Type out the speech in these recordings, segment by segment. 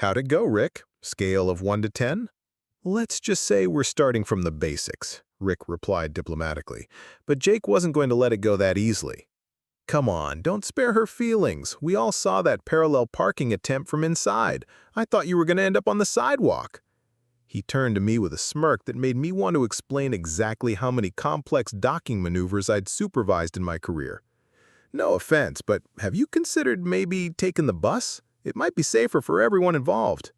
How'd it go, Rick? Scale of 1 to 10? Let's just say we're starting from the basics, Rick replied diplomatically, but Jake wasn't going to let it go that easily. Come on, don't spare her feelings. We all saw that parallel parking attempt from inside. I thought you were going to end up on the sidewalk. He turned to me with a smirk that made me want to explain exactly how many complex docking maneuvers I'd supervised in my career. No offense, but have you considered maybe taking the bus? It might be safer for everyone involved.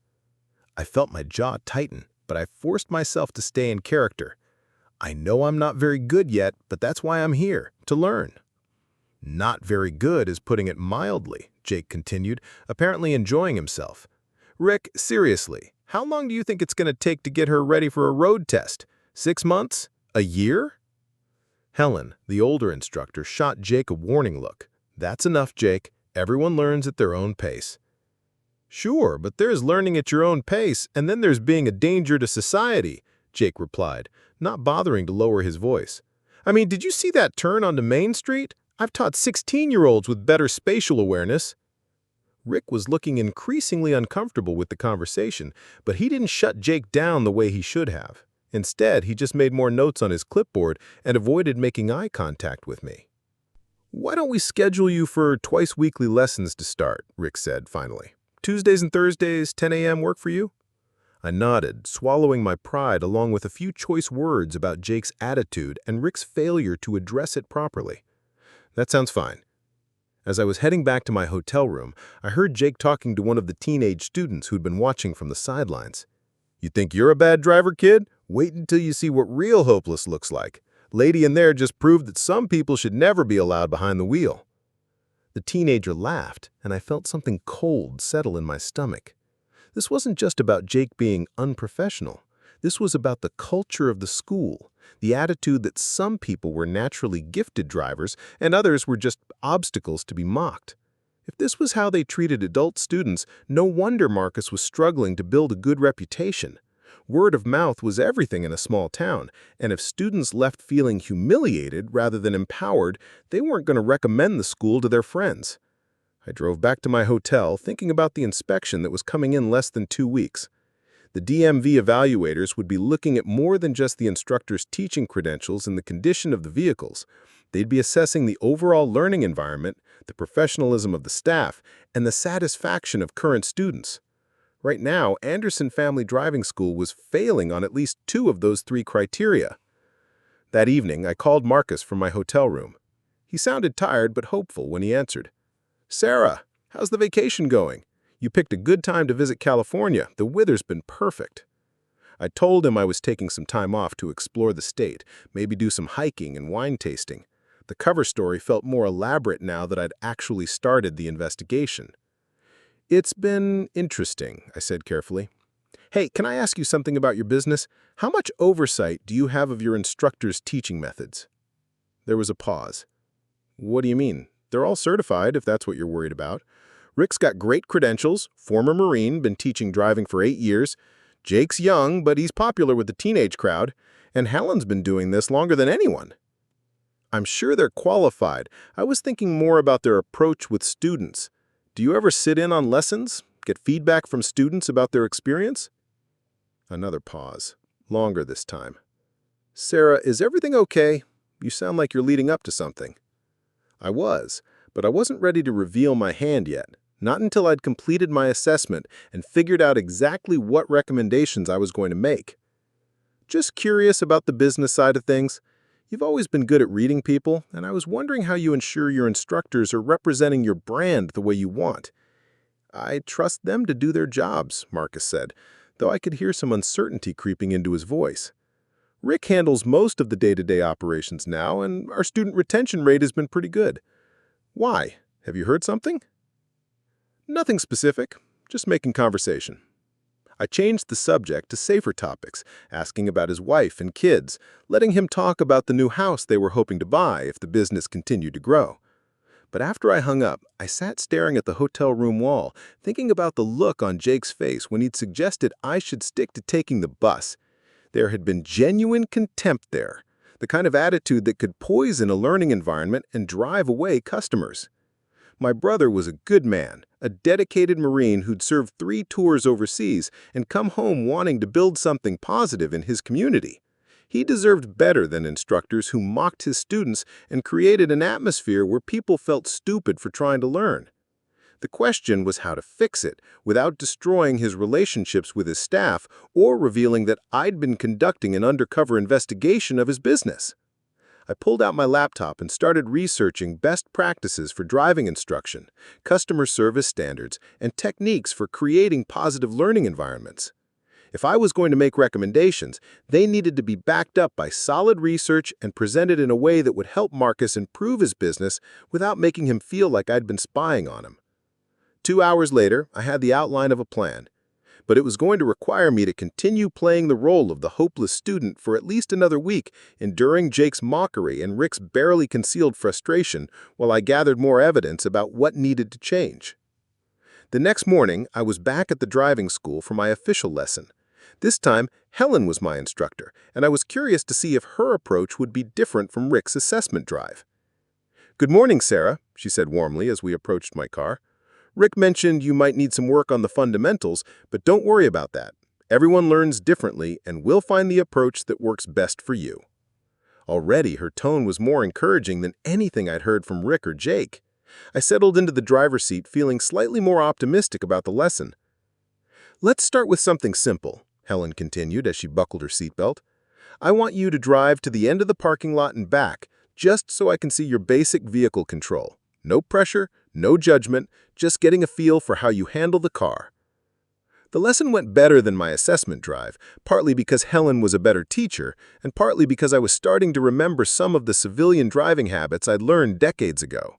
I felt my jaw tighten, but I forced myself to stay in character. I know I'm not very good yet, but that's why I'm here, to learn. Not very good is putting it mildly, Jake continued, apparently enjoying himself. Rick, seriously, how long do you think it's going to take to get her ready for a road test? 6 months? A year? Helen, the older instructor, shot Jake a warning look. That's enough, Jake. Everyone learns at their own pace. Sure, but there's learning at your own pace, and then there's being a danger to society, Jake replied, not bothering to lower his voice. I mean, did you see that turn onto Main Street? I've taught 16-year-olds with better spatial awareness. Rick was looking increasingly uncomfortable with the conversation, but he didn't shut Jake down the way he should have. Instead, he just made more notes on his clipboard and avoided making eye contact with me. Why don't we schedule you for twice-weekly lessons to start, Rick said finally. Tuesdays and Thursdays, 10 a.m. work for you? I nodded, swallowing my pride along with a few choice words about Jake's attitude and Rick's failure to address it properly. That sounds fine. As I was heading back to my hotel room, I heard Jake talking to one of the teenage students who'd been watching from the sidelines. You think you're a bad driver, kid? Wait until you see what real hopeless looks like. Lady in there just proved that some people should never be allowed behind the wheel. The teenager laughed, and I felt something cold settle in my stomach. This wasn't just about Jake being unprofessional. This was about the culture of the school, the attitude that some people were naturally gifted drivers and others were just obstacles to be mocked. If this was how they treated adult students, no wonder Marcus was struggling to build a good reputation. Word of mouth was everything in a small town, and if students left feeling humiliated rather than empowered, they weren't going to recommend the school to their friends. I drove back to my hotel thinking about the inspection that was coming in less than 2 weeks. The DMV evaluators would be looking at more than just the instructor's teaching credentials and the condition of the vehicles. They'd be assessing the overall learning environment, the professionalism of the staff, and the satisfaction of current students. Right now, Anderson Family Driving School was failing on at least 2 of those 3 criteria. That evening, I called Marcus from my hotel room. He sounded tired but hopeful when he answered. Sarah, how's the vacation going? You picked a good time to visit California. The weather's been perfect. I told him I was taking some time off to explore the state, maybe do some hiking and wine tasting. The cover story felt more elaborate now that I'd actually started the investigation. It's been interesting, I said carefully. Hey, can I ask you something about your business? How much oversight do you have of your instructor's teaching methods? There was a pause. What do you mean? They're all certified, if that's what you're worried about. Rick's got great credentials, former Marine, been teaching driving for 8 years. Jake's young, but he's popular with the teenage crowd. And Helen's been doing this longer than anyone. I'm sure they're qualified. I was thinking more about their approach with students. Do you ever sit in on lessons? Get feedback from students about their experience? Another pause. Longer this time. Sarah, is everything okay? You sound like you're leading up to something. I was, but I wasn't ready to reveal my hand yet. Not until I'd completed my assessment and figured out exactly what recommendations I was going to make. Just curious about the business side of things. You've always been good at reading people, and I was wondering how you ensure your instructors are representing your brand the way you want. I trust them to do their jobs, Marcus said, though I could hear some uncertainty creeping into his voice. Rick handles most of the day-to-day operations now, and our student retention rate has been pretty good. Why? Have you heard something? Nothing specific, just making conversation. I changed the subject to safer topics, asking about his wife and kids, letting him talk about the new house they were hoping to buy if the business continued to grow. But after I hung up, I sat staring at the hotel room wall, thinking about the look on Jake's face when he'd suggested I should stick to taking the bus. There had been genuine contempt there, the kind of attitude that could poison a learning environment and drive away customers. My brother was a good man, a dedicated Marine who'd served 3 tours overseas and come home wanting to build something positive in his community. He deserved better than instructors who mocked his students and created an atmosphere where people felt stupid for trying to learn. The question was how to fix it without destroying his relationships with his staff or revealing that I'd been conducting an undercover investigation of his business. I pulled out my laptop and started researching best practices for driving instruction, customer service standards, and techniques for creating positive learning environments. If I was going to make recommendations, they needed to be backed up by solid research and presented in a way that would help Marcus improve his business without making him feel like I'd been spying on him. 2 hours later, I had the outline of a plan, but it was going to require me to continue playing the role of the hopeless student for at least another week, enduring Jake's mockery and Rick's barely concealed frustration while I gathered more evidence about what needed to change. The next morning, I was back at the driving school for my official lesson. This time, Helen was my instructor, and I was curious to see if her approach would be different from Rick's assessment drive. "Good morning, Sarah," she said warmly as we approached my car. "Rick mentioned you might need some work on the fundamentals, but don't worry about that. Everyone learns differently, and we'll find the approach that works best for you." Already, her tone was more encouraging than anything I'd heard from Rick or Jake. I settled into the driver's seat feeling slightly more optimistic about the lesson. "Let's start with something simple," Helen continued as she buckled her seatbelt. "I want you to drive to the end of the parking lot and back, just so I can see your basic vehicle control. No pressure, no judgment, just getting a feel for how you handle the car." The lesson went better than my assessment drive, partly because Helen was a better teacher, and partly because I was starting to remember some of the civilian driving habits I'd learned decades ago.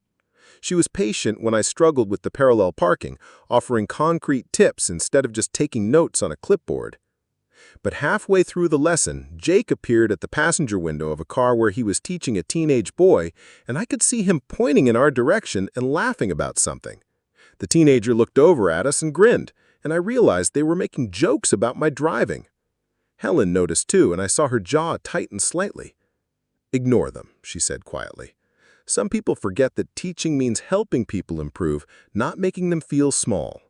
She was patient when I struggled with the parallel parking, offering concrete tips instead of just taking notes on a clipboard. But halfway through the lesson, Jake appeared at the passenger window of a car where he was teaching a teenage boy, and I could see him pointing in our direction and laughing about something. The teenager looked over at us and grinned, and I realized they were making jokes about my driving. Helen noticed too, and I saw her jaw tighten slightly. "Ignore them," she said quietly. "Some people forget that teaching means helping people improve, not making them feel small."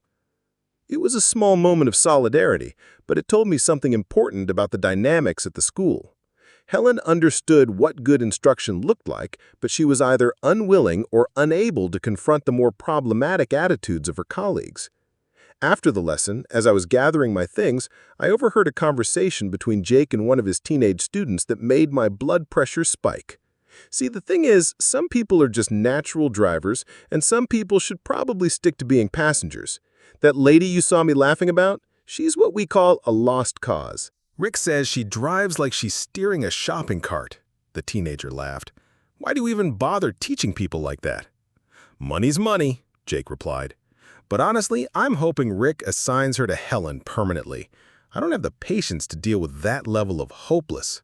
It was a small moment of solidarity, but it told me something important about the dynamics at the school. Helen understood what good instruction looked like, but she was either unwilling or unable to confront the more problematic attitudes of her colleagues. After the lesson, as I was gathering my things, I overheard a conversation between Jake and one of his teenage students that made my blood pressure spike. See, the thing is, some people are just natural drivers, and some people should probably stick to being passengers. That lady you saw me laughing about, she's what we call a lost cause. Rick says she drives like she's steering a shopping cart. The teenager laughed. "Why do you even bother teaching people like that?" "Money's money," Jake replied. "But honestly, I'm hoping Rick assigns her to Helen permanently. I don't have the patience to deal with that level of hopeless."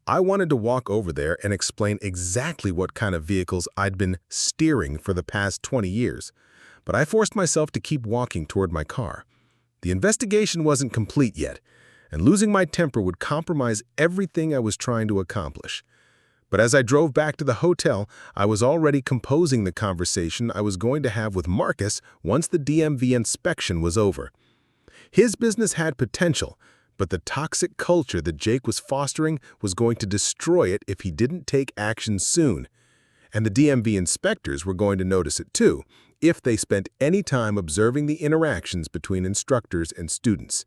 I wanted to walk over there and explain exactly what kind of vehicles I'd been steering for the past 20 years, but I forced myself to keep walking toward my car. The investigation wasn't complete yet, and losing my temper would compromise everything I was trying to accomplish. But as I drove back to the hotel, I was already composing the conversation I was going to have with Marcus once the DMV inspection was over. His business had potential, but the toxic culture that Jake was fostering was going to destroy it if he didn't take action soon. And the DMV inspectors were going to notice it too, if they spent any time observing the interactions between instructors and students.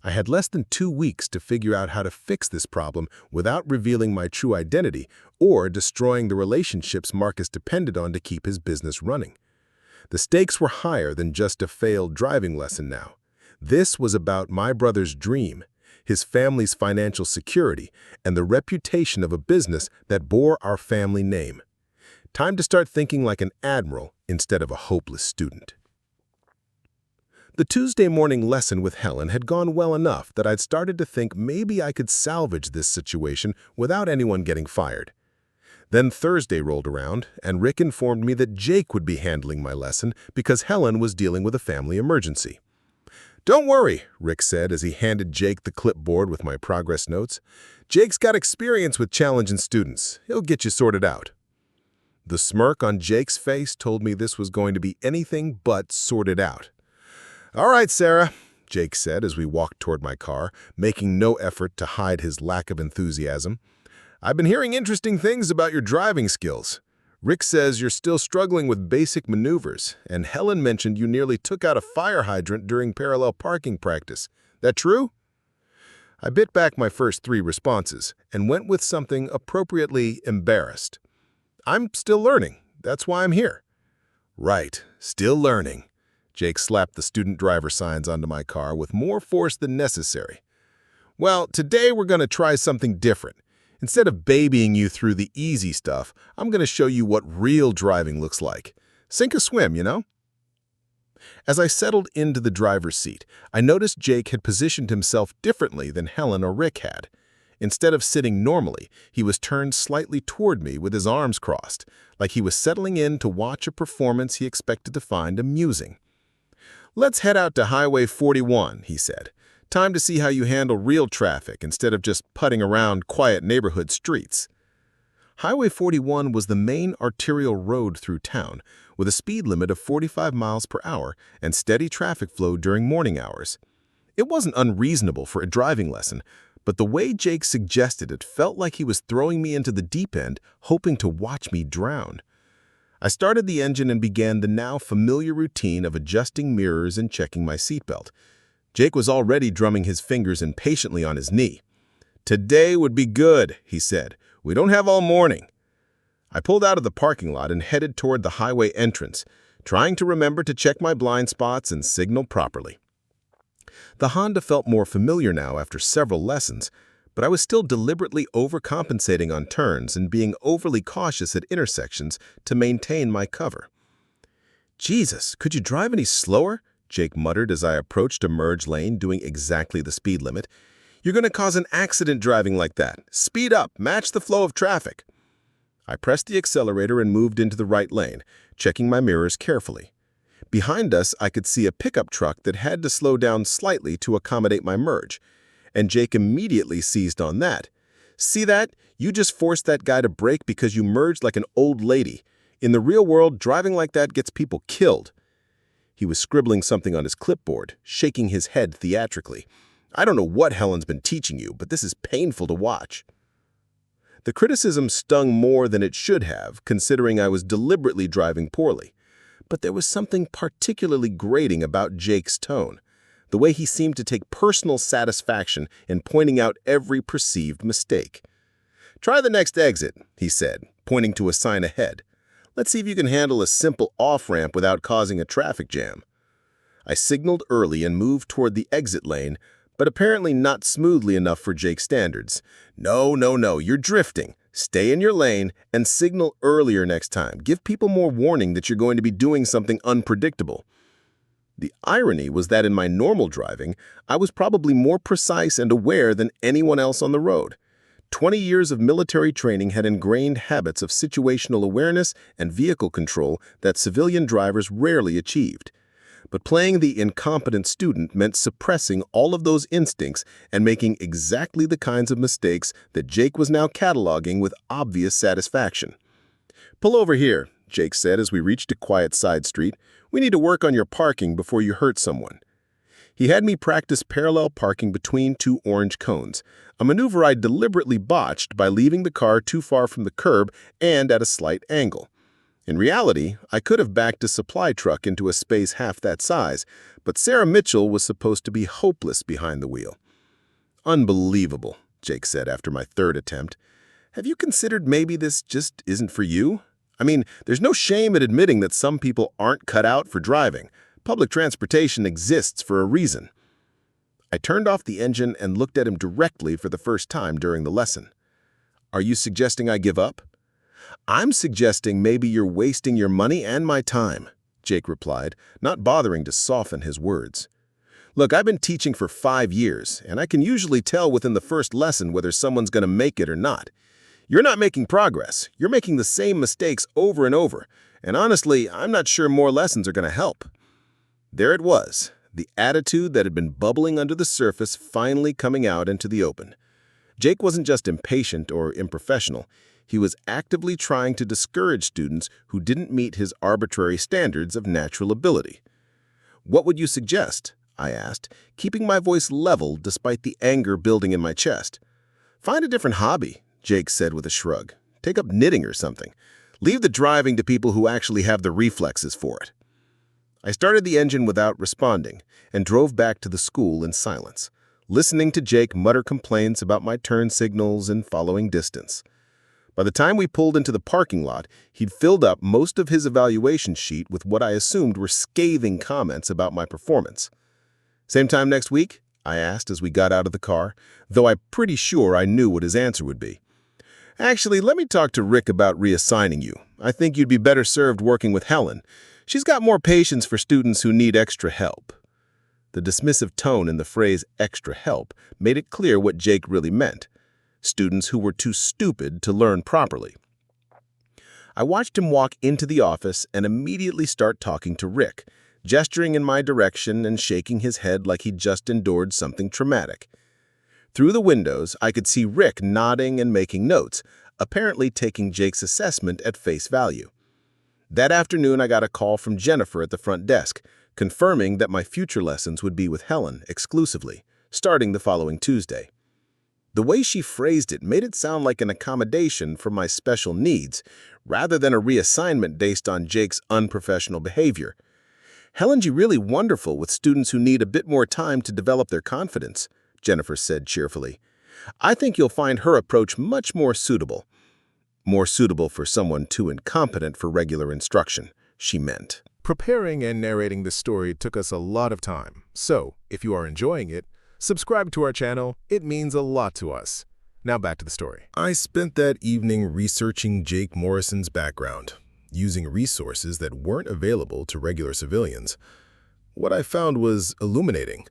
I had less than 2 weeks to figure out how to fix this problem without revealing my true identity or destroying the relationships Marcus depended on to keep his business running. The stakes were higher than just a failed driving lesson now. This was about my brother's dream, his family's financial security, and the reputation of a business that bore our family name. Time to start thinking like an admiral instead of a hopeless student. The Tuesday morning lesson with Helen had gone well enough that I'd started to think maybe I could salvage this situation without anyone getting fired. Then Thursday rolled around, and Rick informed me that Jake would be handling my lesson because Helen was dealing with a family emergency. "Don't worry," Rick said as he handed Jake the clipboard with my progress notes. "Jake's got experience with challenging students. He'll get you sorted out." The smirk on Jake's face told me this was going to be anything but sorted out. "All right, Sarah," Jake said as we walked toward my car, making no effort to hide his lack of enthusiasm. "I've been hearing interesting things about your driving skills. Rick says you're still struggling with basic maneuvers, and Helen mentioned you nearly took out a fire hydrant during parallel parking practice. That true?" I bit back my first 3 responses and went with something appropriately embarrassed. "I'm still learning. That's why I'm here." "Right, still learning." Jake slapped the student driver signs onto my car with more force than necessary. "Well, today we're going to try something different. Instead of babying you through the easy stuff, I'm going to show you what real driving looks like. Sink or swim, you know?" As I settled into the driver's seat, I noticed Jake had positioned himself differently than Helen or Rick had. Instead of sitting normally, he was turned slightly toward me with his arms crossed, like he was settling in to watch a performance he expected to find amusing. "Let's head out to Highway 41, he said. "Time to see how you handle real traffic instead of just putting around quiet neighborhood streets." Highway 41 was the main arterial road through town, with a speed limit of 45 miles per hour and steady traffic flow during morning hours. It wasn't unreasonable for a driving lesson, but the way Jake suggested it felt like he was throwing me into the deep end, hoping to watch me drown. I started the engine and began the now familiar routine of adjusting mirrors and checking my seatbelt. Jake was already drumming his fingers impatiently on his knee. "Today would be good," he said. "We don't have all morning." I pulled out of the parking lot and headed toward the highway entrance, trying to remember to check my blind spots and signal properly. The Honda felt more familiar now after several lessons, but I was still deliberately overcompensating on turns and being overly cautious at intersections to maintain my cover. "Jesus, could you drive any slower?" Jake muttered as I approached a merge lane doing exactly the speed limit. "You're going to cause an accident driving like that. Speed up, match the flow of traffic." I pressed the accelerator and moved into the right lane, checking my mirrors carefully. Behind us, I could see a pickup truck that had to slow down slightly to accommodate my merge, and Jake immediately seized on that. "See that? You just forced that guy to brake because you merged like an old lady. In the real world, driving like that gets people killed." He was scribbling something on his clipboard, shaking his head theatrically. "I don't know what Helen's been teaching you, but this is painful to watch." The criticism stung more than it should have, considering I was deliberately driving poorly. But there was something particularly grating about Jake's tone, the way he seemed to take personal satisfaction in pointing out every perceived mistake. "Try the next exit," he said, pointing to a sign ahead. "Let's see if you can handle a simple off-ramp without causing a traffic jam." I signaled early and moved toward the exit lane, but apparently not smoothly enough for Jake's standards. No, you're drifting. Stay in your lane and signal earlier next time. Give people more warning that you're going to be doing something unpredictable." The irony was that in my normal driving, I was probably more precise and aware than anyone else on the road. 20 years of military training had ingrained habits of situational awareness and vehicle control that civilian drivers rarely achieved. But playing the incompetent student meant suppressing all of those instincts and making exactly the kinds of mistakes that Jake was now cataloging with obvious satisfaction. "Pull over here," Jake said as we reached a quiet side street. "We need to work on your parking before you hurt someone." He had me practice parallel parking between 2 orange cones, a maneuver I deliberately botched by leaving the car too far from the curb and at a slight angle. In reality, I could have backed a supply truck into a space half that size, but Sarah Mitchell was supposed to be hopeless behind the wheel. "Unbelievable," Jake said after my 3rd attempt. "Have you considered maybe this just isn't for you? I mean, there's no shame in admitting that some people aren't cut out for driving. Public transportation exists for a reason." I turned off the engine and looked at him directly for the first time during the lesson. "Are you suggesting I give up?" "I'm suggesting maybe you're wasting your money and my time," Jake replied, not bothering to soften his words. "Look, I've been teaching for 5 years, and I can usually tell within the first lesson whether someone's going to make it or not. You're not making progress. You're making the same mistakes over and over, and honestly, I'm not sure more lessons are going to help." There it was, the attitude that had been bubbling under the surface finally coming out into the open. Jake wasn't just impatient or unprofessional. He was actively trying to discourage students who didn't meet his arbitrary standards of natural ability. "What would you suggest?" I asked, keeping my voice level despite the anger building in my chest. "Find a different hobby," Jake said with a shrug. "Take up knitting or something. Leave the driving to people who actually have the reflexes for it." I started the engine without responding and drove back to the school in silence, listening to Jake mutter complaints about my turn signals and following distance. By the time we pulled into the parking lot, he'd filled up most of his evaluation sheet with what I assumed were scathing comments about my performance. "Same time next week?" I asked as we got out of the car, though I'm pretty sure I knew what his answer would be. "Actually, let me talk to Rick about reassigning you. I think you'd be better served working with Helen. She's got more patience for students who need extra help." The dismissive tone in the phrase "extra help" made it clear what Jake really meant: students who were too stupid to learn properly. I watched him walk into the office and immediately start talking to Rick, gesturing in my direction and shaking his head like he'd just endured something traumatic. Through the windows, I could see Rick nodding and making notes, apparently taking Jake's assessment at face value. That afternoon, I got a call from Jennifer at the front desk, confirming that my future lessons would be with Helen exclusively, starting the following Tuesday. The way she phrased it made it sound like an accommodation for my special needs, rather than a reassignment based on Jake's unprofessional behavior. "Helen's really wonderful with students who need a bit more time to develop their confidence," Jennifer said cheerfully. "I think you'll find her approach much more suitable." More suitable for someone too incompetent for regular instruction, she meant. Preparing and narrating this story took us a lot of time, so if you are enjoying it, subscribe to our channel. It means a lot to us. Now back to the story. I spent that evening researching Jake Morrison's background, using resources that weren't available to regular civilians. What I found was illuminating.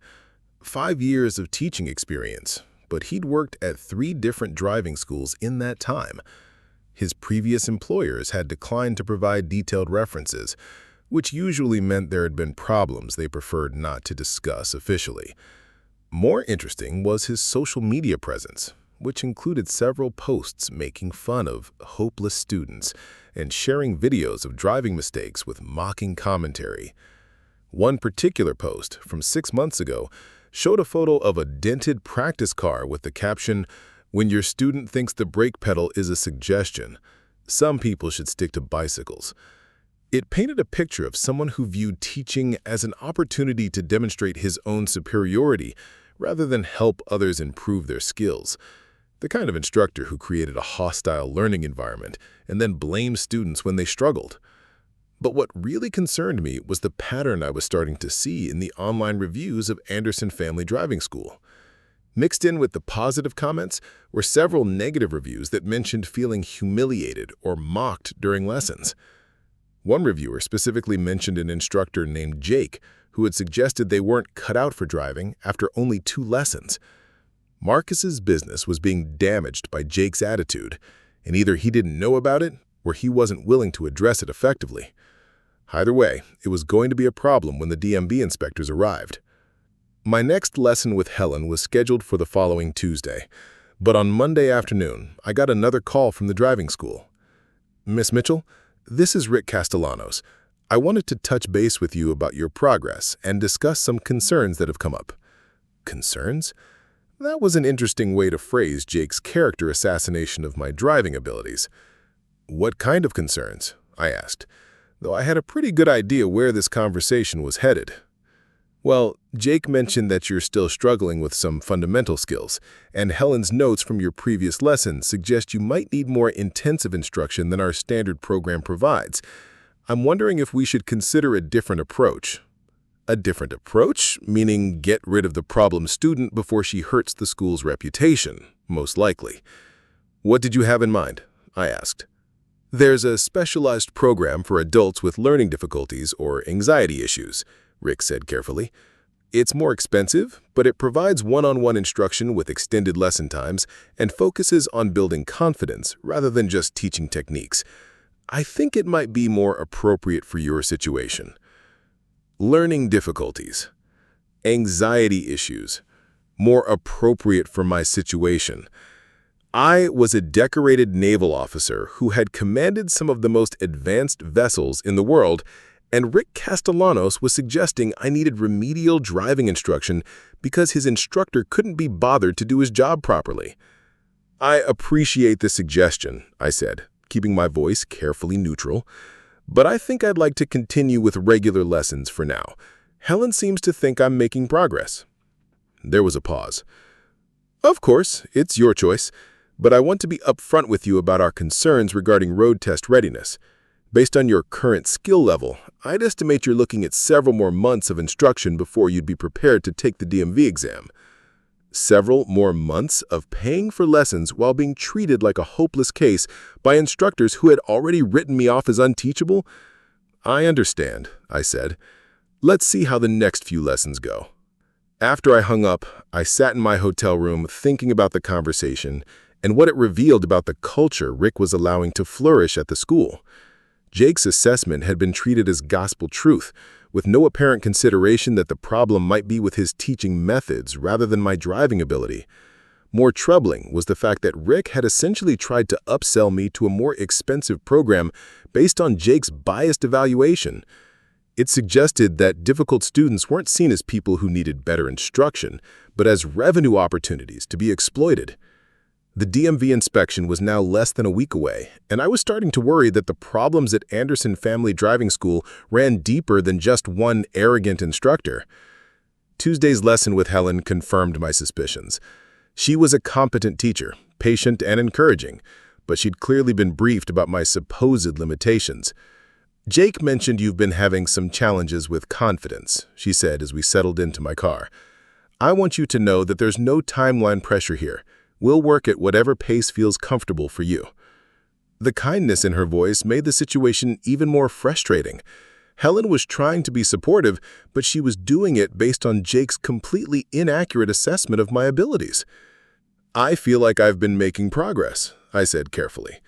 5 years of teaching experience, but he'd worked at 3 different driving schools in that time. His previous employers had declined to provide detailed references, which usually meant there had been problems they preferred not to discuss officially. More interesting was his social media presence, which included several posts making fun of hopeless students and sharing videos of driving mistakes with mocking commentary. One particular post from 6 months ago showed a photo of a dented practice car with the caption, "When your student thinks the brake pedal is a suggestion, some people should stick to bicycles." It painted a picture of someone who viewed teaching as an opportunity to demonstrate his own superiority rather than help others improve their skills. The kind of instructor who created a hostile learning environment and then blamed students when they struggled. But what really concerned me was the pattern I was starting to see in the online reviews of Anderson Family Driving School. Mixed in with the positive comments were several negative reviews that mentioned feeling humiliated or mocked during lessons. One reviewer specifically mentioned an instructor named Jake who had suggested they weren't cut out for driving after only 2 lessons. Marcus's business was being damaged by Jake's attitude, and either he didn't know about it or he wasn't willing to address it effectively. Either way, it was going to be a problem when the DMV inspectors arrived. My next lesson with Helen was scheduled for the following Tuesday, but on Monday afternoon, I got another call from the driving school. "Miss Mitchell, this is Rick Castellanos. I wanted to touch base with you about your progress and discuss some concerns that have come up." Concerns? That was an interesting way to phrase Jake's character assassination of my driving abilities. "What kind of concerns?" I asked, though I had a pretty good idea where this conversation was headed. "Well, Jake mentioned that you're still struggling with some fundamental skills, and Helen's notes from your previous lessons suggest you might need more intensive instruction than our standard program provides. I'm wondering if we should consider a different approach." A different approach, meaning get rid of the problem student before she hurts the school's reputation, most likely. "What did you have in mind?" I asked. "There's a specialized program for adults with learning difficulties or anxiety issues," Rick said carefully. "It's more expensive, but it provides one-on-one instruction with extended lesson times and focuses on building confidence rather than just teaching techniques. I think it might be more appropriate for your situation." Learning difficulties, anxiety issues, more appropriate for my situation. I was a decorated naval officer who had commanded some of the most advanced vessels in the world, and Rick Castellanos was suggesting I needed remedial driving instruction because his instructor couldn't be bothered to do his job properly. "I appreciate the suggestion," I said, keeping my voice carefully neutral, "but I think I'd like to continue with regular lessons for now. Helen seems to think I'm making progress." There was a pause. "Of course, it's your choice, but I want to be upfront with you about our concerns regarding road test readiness. Based on your current skill level, I'd estimate you're looking at several more months of instruction before you'd be prepared to take the DMV exam." Several more months of paying for lessons while being treated like a hopeless case by instructors who had already written me off as unteachable? "I understand," I said. "Let's see how the next few lessons go." After I hung up, I sat in my hotel room thinking about the conversation and what it revealed about the culture Rick was allowing to flourish at the school. Jake's assessment had been treated as gospel truth, with no apparent consideration that the problem might be with his teaching methods rather than my driving ability. More troubling was the fact that Rick had essentially tried to upsell me to a more expensive program based on Jake's biased evaluation. It suggested that difficult students weren't seen as people who needed better instruction, but as revenue opportunities to be exploited. The DMV inspection was now less than a week away, and I was starting to worry that the problems at Anderson Family Driving School ran deeper than just one arrogant instructor. Tuesday's lesson with Helen confirmed my suspicions. She was a competent teacher, patient and encouraging, but she'd clearly been briefed about my supposed limitations. "Jake mentioned you've been having some challenges with confidence," she said as we settled into my car. "I want you to know that there's no timeline pressure here. We'll work at whatever pace feels comfortable for you." The kindness in her voice made the situation even more frustrating. Helen was trying to be supportive, but she was doing it based on Jake's completely inaccurate assessment of my abilities. "I feel like I've been making progress," I said carefully.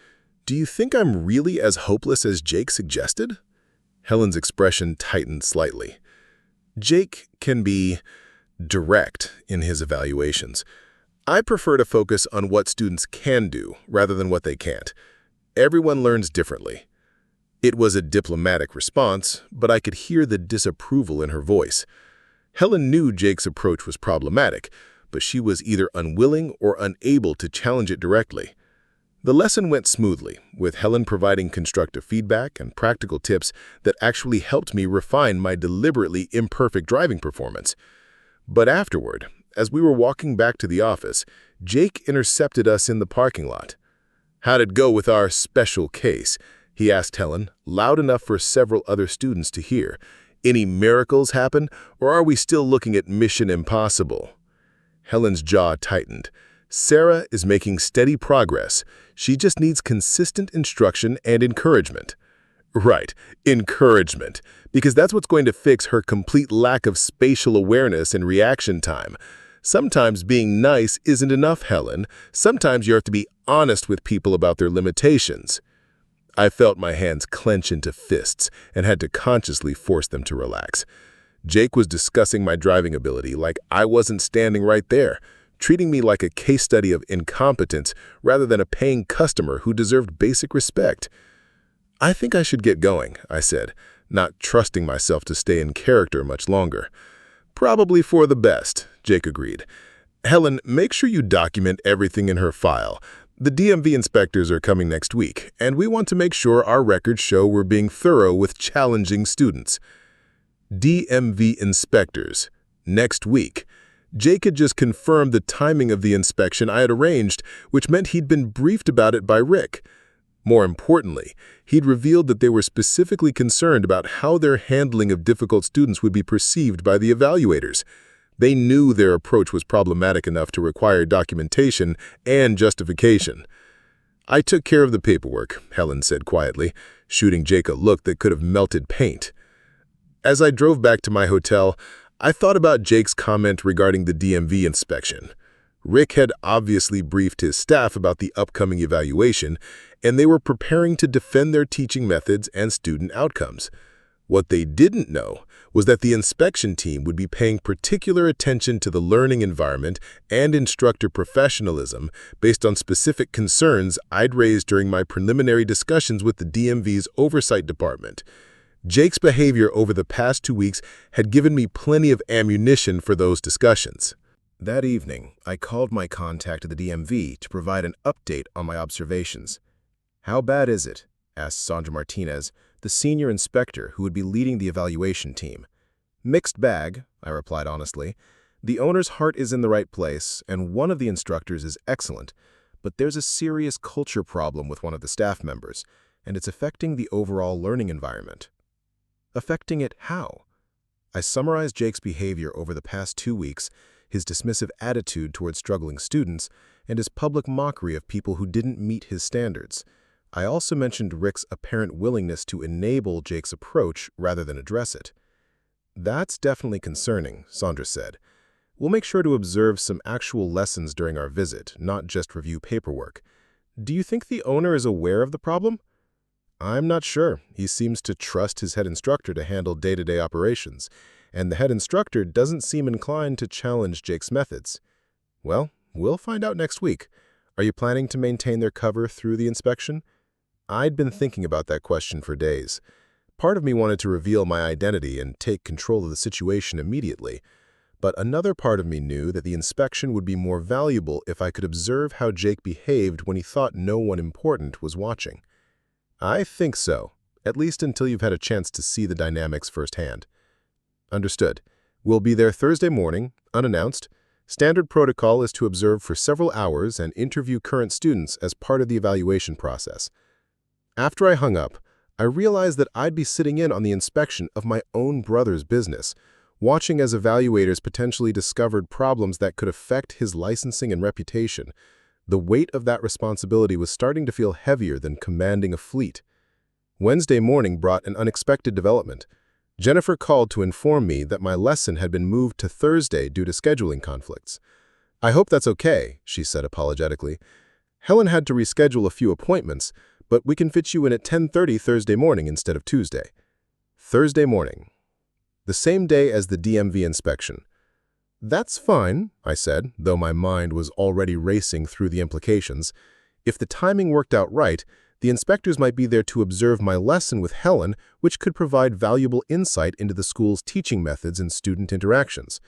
"Do you think I'm really as hopeless as Jake suggested?" Helen's expression tightened slightly. "Jake can be direct in his evaluations. I prefer to focus on what students can do rather than what they can't. Everyone learns differently." It was a diplomatic response, but I could hear the disapproval in her voice. Helen knew Jake's approach was problematic, but she was either unwilling or unable to challenge it directly. The lesson went smoothly, with Helen providing constructive feedback and practical tips that actually helped me refine my deliberately imperfect driving performance. But afterward, as we were walking back to the office, Jake intercepted us in the parking lot. "How'd it go with our special case?" he asked Helen, loud enough for several other students to hear. "Any miracles happen, or are we still looking at Mission Impossible?" Helen's jaw tightened. "Sarah is making steady progress. She just needs consistent instruction and encouragement." Right, encouragement, because that's what's going to fix her complete lack of spatial awareness and reaction time. Sometimes being nice isn't enough, Helen. Sometimes you have to be honest with people about their limitations. I felt my hands clench into fists and had to consciously force them to relax. Jake was discussing my driving ability like I wasn't standing right there, treating me like a case study of incompetence rather than a paying customer who deserved basic respect. "I think I should get going," I said, not trusting myself to stay in character much longer. "Probably for the best," Jake agreed. "Helen, make sure you document everything in her file. The DMV inspectors are coming next week, and we want to make sure our records show we're being thorough with challenging students." DMV inspectors. Next week. Jake had just confirmed the timing of the inspection I had arranged, which meant he'd been briefed about it by Rick. More importantly, he'd revealed that they were specifically concerned about how their handling of difficult students would be perceived by the evaluators. They knew their approach was problematic enough to require documentation and justification. "I took care of the paperwork," Helen said quietly, shooting Jake a look that could have melted paint. As I drove back to my hotel, I thought about Jake's comment regarding the DMV inspection. Rick had obviously briefed his staff about the upcoming evaluation, and they were preparing to defend their teaching methods and student outcomes. What they didn't know was that the inspection team would be paying particular attention to the learning environment and instructor professionalism based on specific concerns I'd raised during my preliminary discussions with the DMV's oversight department. Jake's behavior over the past 2 weeks had given me plenty of ammunition for those discussions. That evening, I called my contact at the DMV to provide an update on my observations. "How bad is it?" asked Sandra Martinez, the senior inspector who would be leading the evaluation team. "Mixed bag," I replied honestly. "The owner's heart is in the right place, and one of the instructors is excellent, but there's a serious culture problem with one of the staff members, and it's affecting the overall learning environment." Affecting it how? I summarized Jake's behavior over the past 2 weeks, his dismissive attitude toward struggling students, and his public mockery of people who didn't meet his standards. I also mentioned Rick's apparent willingness to enable Jake's approach rather than address it. "That's definitely concerning," Sandra said. "We'll make sure to observe some actual lessons during our visit, not just review paperwork. Do you think the owner is aware of the problem?" "I'm not sure. He seems to trust his head instructor to handle day-to-day operations, and the head instructor doesn't seem inclined to challenge Jake's methods." "Well, we'll find out next week. Are you planning to maintain their cover through the inspection?" I'd been thinking about that question for days. Part of me wanted to reveal my identity and take control of the situation immediately, but another part of me knew that the inspection would be more valuable if I could observe how Jake behaved when he thought no one important was watching. "I think so, at least until you've had a chance to see the dynamics firsthand." "Understood. We'll be there Thursday morning, unannounced. Standard protocol is to observe for several hours and interview current students as part of the evaluation process." After I hung up, I realized that I'd be sitting in on the inspection of my own brother's business, watching as evaluators potentially discovered problems that could affect his licensing and reputation. The weight of that responsibility was starting to feel heavier than commanding a fleet. Wednesday morning brought an unexpected development. Jennifer called to inform me that my lesson had been moved to Thursday due to scheduling conflicts. "I hope that's okay," she said apologetically. "Helen had to reschedule a few appointments, but we can fit you in at 10:30 Thursday morning instead of Tuesday." Thursday morning, the same day as the DMV inspection. "That's fine," I said, though my mind was already racing through the implications. If the timing worked out right, the inspectors might be there to observe my lesson with Helen, which could provide valuable insight into the school's teaching methods and student interactions.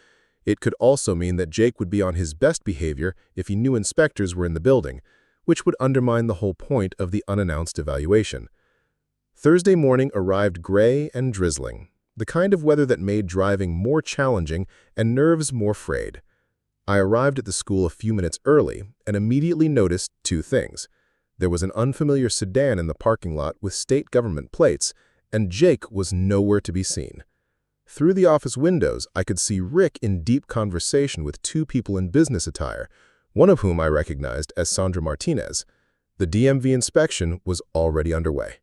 It could also mean that Jake would be on his best behavior if he knew inspectors were in the building, which would undermine the whole point of the unannounced evaluation. Thursday morning arrived gray and drizzling, the kind of weather that made driving more challenging and nerves more frayed. I arrived at the school a few minutes early and immediately noticed 2 things. There was an unfamiliar sedan in the parking lot with state government plates, and Jake was nowhere to be seen. Through the office windows, I could see Rick in deep conversation with 2 people in business attire, one of whom I recognized as Sandra Martinez. The DMV inspection was already underway.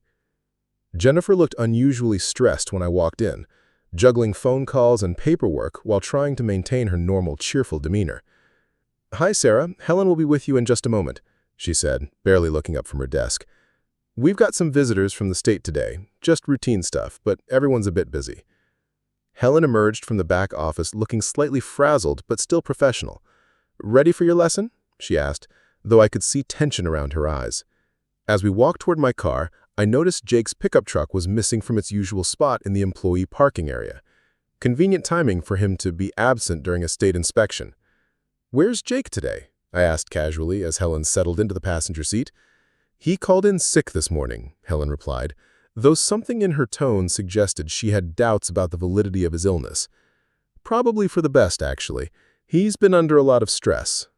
Jennifer looked unusually stressed when I walked in, juggling phone calls and paperwork while trying to maintain her normal cheerful demeanor. "Hi, Sarah. Helen will be with you in just a moment," she said, barely looking up from her desk. "We've got some visitors from the state today, just routine stuff, but everyone's a bit busy." Helen emerged from the back office looking slightly frazzled but still professional. "Ready for your lesson?" she asked, though I could see tension around her eyes. As we walked toward my car, I noticed Jake's pickup truck was missing from its usual spot in the employee parking area. Convenient timing for him to be absent during a state inspection. "Where's Jake today?" I asked casually as Helen settled into the passenger seat. "He called in sick this morning," Helen replied, though something in her tone suggested she had doubts about the validity of his illness. "Probably for the best, actually. He's been under a lot of stress."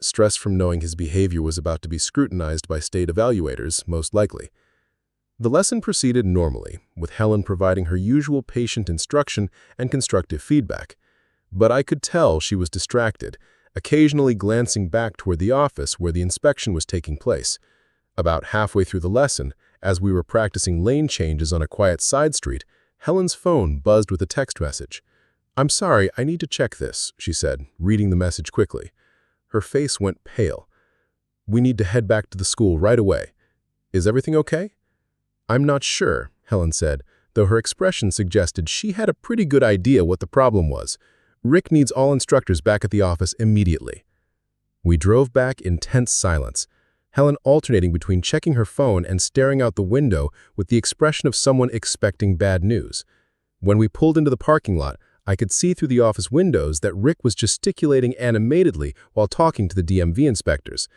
Stress from knowing his behavior was about to be scrutinized by state evaluators, most likely. The lesson proceeded normally, with Helen providing her usual patient instruction and constructive feedback. But I could tell she was distracted, occasionally glancing back toward the office where the inspection was taking place. About halfway through the lesson, as we were practicing lane changes on a quiet side street, Helen's phone buzzed with a text message. "I'm sorry, I need to check this," she said, reading the message quickly. Her face went pale. "We need to head back to the school right away. Is everything okay?" "I'm not sure," Helen said, though her expression suggested she had a pretty good idea what the problem was. Rick needs all instructors back at the office immediately. We drove back in tense silence, Helen alternating between checking her phone and staring out the window with the expression of someone expecting bad news. When we pulled into the parking lot, I could see through the office windows that Rick was gesticulating animatedly while talking to the DMV inspectors.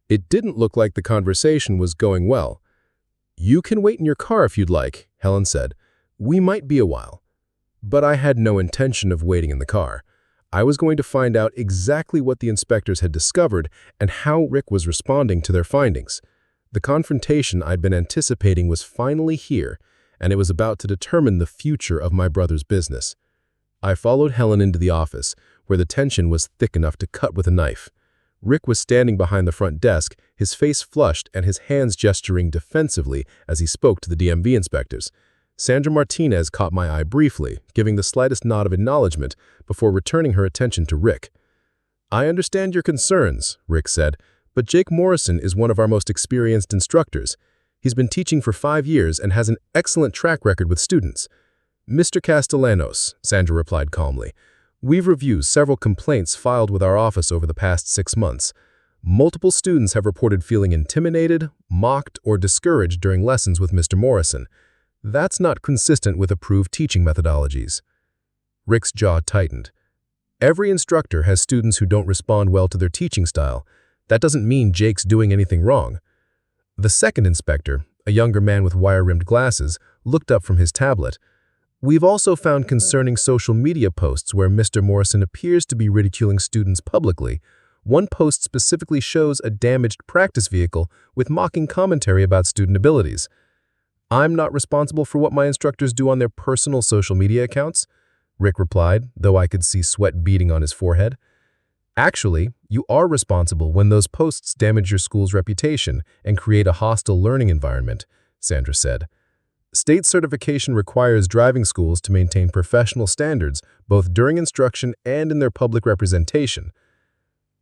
It didn't look like the conversation was going well. "You can wait in your car if you'd like," Helen said. "We might be a while." But I had no intention of waiting in the car. I was going to find out exactly what the inspectors had discovered and how Rick was responding to their findings. The confrontation I'd been anticipating was finally here, and it was about to determine the future of my brother's business. I followed Helen into the office, where the tension was thick enough to cut with a knife. Rick was standing behind the front desk, his face flushed and his hands gesturing defensively as he spoke to the DMV inspectors. Sandra Martinez caught my eye briefly, giving the slightest nod of acknowledgement before returning her attention to Rick. "I understand your concerns," Rick said, "but Jake Morrison is one of our most experienced instructors. He's been teaching for 5 years and has an excellent track record with students." "Mr. Castellanos," Sandra replied calmly, "we've reviewed several complaints filed with our office over the past 6 months. Multiple students have reported feeling intimidated, mocked, or discouraged during lessons with Mr. Morrison. That's not consistent with approved teaching methodologies." Rick's jaw tightened. "Every instructor has students who don't respond well to their teaching style. That doesn't mean Jake's doing anything wrong." The second inspector, a younger man with wire-rimmed glasses, looked up from his tablet. "We've also found concerning social media posts where Mr. Morrison appears to be ridiculing students publicly. One post specifically shows a damaged practice vehicle with mocking commentary about student abilities." "I'm not responsible for what my instructors do on their personal social media accounts," Rick replied, though I could see sweat beading on his forehead. "Actually, you are responsible when those posts damage your school's reputation and create a hostile learning environment," Sandra said. "State certification requires driving schools to maintain professional standards both during instruction and in their public representation."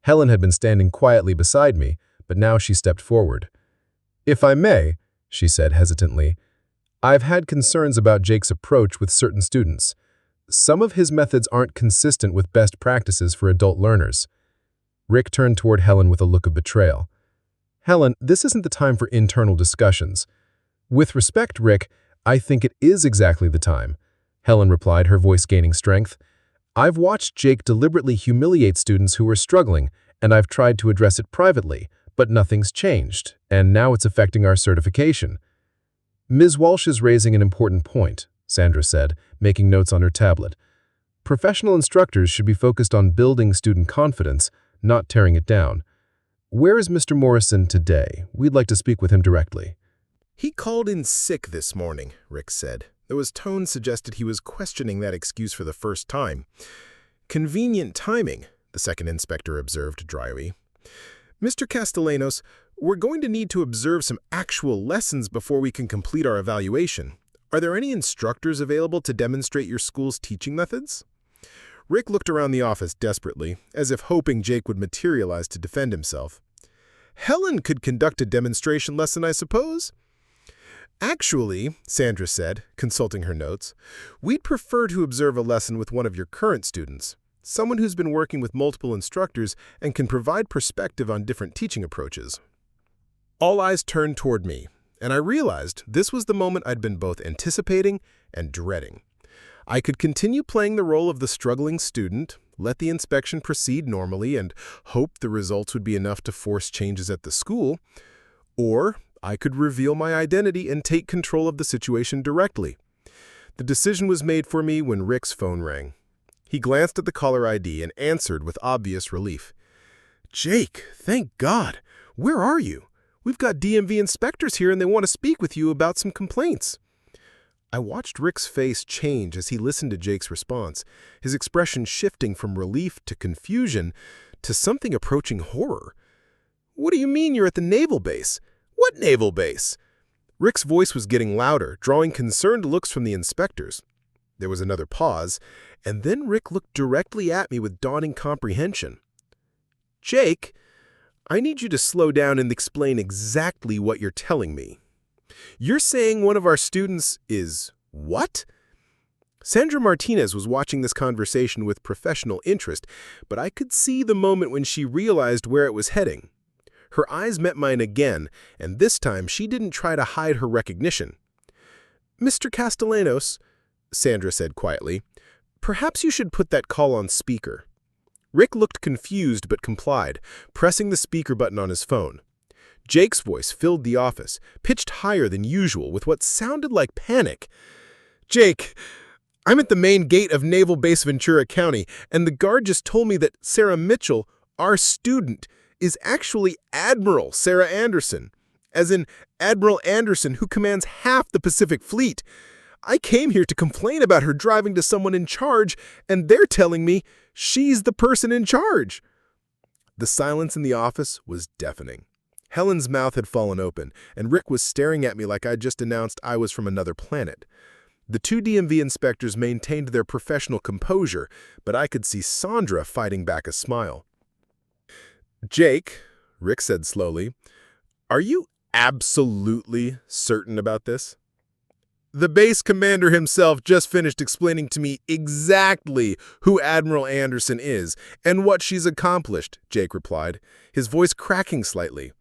Helen had been standing quietly beside me, but now she stepped forward. "If I may," she said hesitantly, "I've had concerns about Jake's approach with certain students. Some of his methods aren't consistent with best practices for adult learners." Rick turned toward Helen with a look of betrayal. "Helen, this isn't the time for internal discussions." "With respect, Rick, I think it is exactly the time," Helen replied, her voice gaining strength. "I've watched Jake deliberately humiliate students who are struggling, and I've tried to address it privately, but nothing's changed, and now it's affecting our certification." "Ms. Walsh is raising an important point," Sandra said, making notes on her tablet. "Professional instructors should be focused on building student confidence, not tearing it down. Where is Mr. Morrison today? We'd like to speak with him directly." "He called in sick this morning," Rick said, though his tone suggested he was questioning that excuse for the first time. "Convenient timing," the second inspector observed dryly. "Mr. Castellanos, we're going to need to observe some actual lessons before we can complete our evaluation. Are there any instructors available to demonstrate your school's teaching methods?" Rick looked around the office desperately, as if hoping Jake would materialize to defend himself. "Helen could conduct a demonstration lesson, I suppose?" "Actually," Sandra said, consulting her notes, "we'd prefer to observe a lesson with one of your current students, someone who's been working with multiple instructors and can provide perspective on different teaching approaches." All eyes turned toward me, and I realized this was the moment I'd been both anticipating and dreading. I could continue playing the role of the struggling student, let the inspection proceed normally, and hope the results would be enough to force changes at the school, or I could reveal my identity and take control of the situation directly. The decision was made for me when Rick's phone rang. He glanced at the caller ID and answered with obvious relief. "Jake, thank God! Where are you? We've got DMV inspectors here and they want to speak with you about some complaints." I watched Rick's face change as he listened to Jake's response, his expression shifting from relief to confusion to something approaching horror. "What do you mean you're at the naval base? What naval base?" Rick's voice was getting louder, drawing concerned looks from the inspectors. There was another pause, and then Rick looked directly at me with dawning comprehension. "Jake, I need you to slow down and explain exactly what you're telling me. You're saying one of our students is What? Sandra Martinez was watching this conversation with professional interest, but I could see the moment when she realized where it was heading. Her eyes met mine again, and this time she didn't try to hide her recognition. "Mr. Castellanos," Sandra said quietly, "perhaps you should put that call on speaker." Rick looked confused but complied, pressing the speaker button on his phone. Jake's voice filled the office, pitched higher than usual with what sounded like panic. "Jake, I'm at the main gate of Naval Base Ventura County, and the guard just told me that Sarah Mitchell, our student, is actually Admiral Sarah Anderson, as in Admiral Anderson, who commands half the Pacific Fleet. I came here to complain about her driving to someone in charge, and they're telling me she's the person in charge." The silence in the office was deafening. Helen's mouth had fallen open, and Rick was staring at me like I'd just announced I was from another planet. The two DMV inspectors maintained their professional composure, but I could see Sandra fighting back a smile. "Jake," Rick said slowly, "are you absolutely certain about this?" "The base commander himself just finished explaining to me exactly who Admiral Anderson is and what she's accomplished," Jake replied, his voice cracking slightly.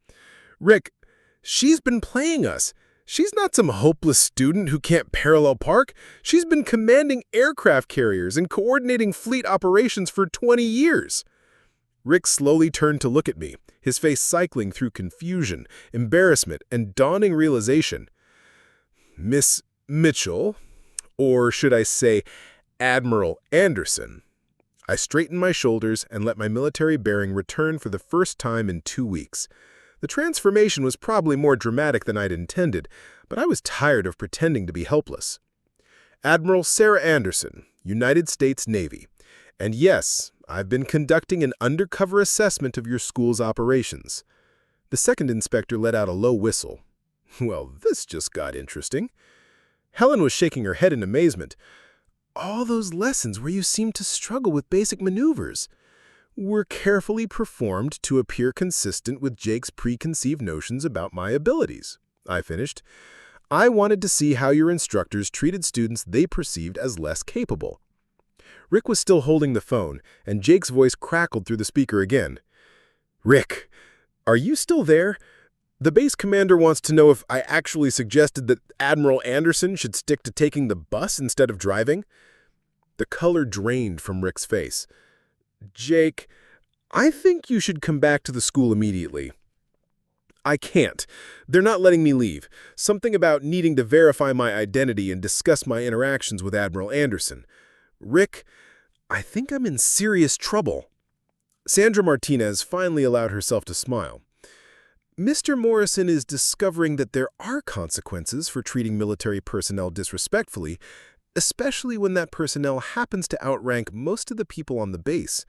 "Rick, she's been playing us. She's not some hopeless student who can't parallel park. She's been commanding aircraft carriers and coordinating fleet operations for 20 years. Rick slowly turned to look at me, his face cycling through confusion, embarrassment, and dawning realization. "Miss Mitchell, or should I say Admiral Anderson?" I straightened my shoulders and let my military bearing return for the first time in 2 weeks. The transformation was probably more dramatic than I'd intended, but I was tired of pretending to be helpless. "Admiral Sarah Anderson, United States Navy. And yes, I've been conducting an undercover assessment of your school's operations." The second inspector let out a low whistle. Well, this just got interesting. Helen was shaking her head in amazement. "All those lessons where you seemed to struggle with basic maneuvers were carefully performed to appear consistent with Jake's preconceived notions about my abilities," I finished. "I wanted to see how your instructors treated students they perceived as less capable." Rick was still holding the phone, and Jake's voice crackled through the speaker again. "Rick, are you still there? The base commander wants to know if I actually suggested that Admiral Anderson should stick to taking the bus instead of driving." The color drained from Rick's face. "Jake, I think you should come back to the school immediately." "I can't. They're not letting me leave. Something about needing to verify my identity and discuss my interactions with Admiral Anderson. Rick, I think I'm in serious trouble." Sandra Martinez finally allowed herself to smile. "Mr. Morrison is discovering that there are consequences for treating military personnel disrespectfully, especially when that personnel happens to outrank most of the people on the base."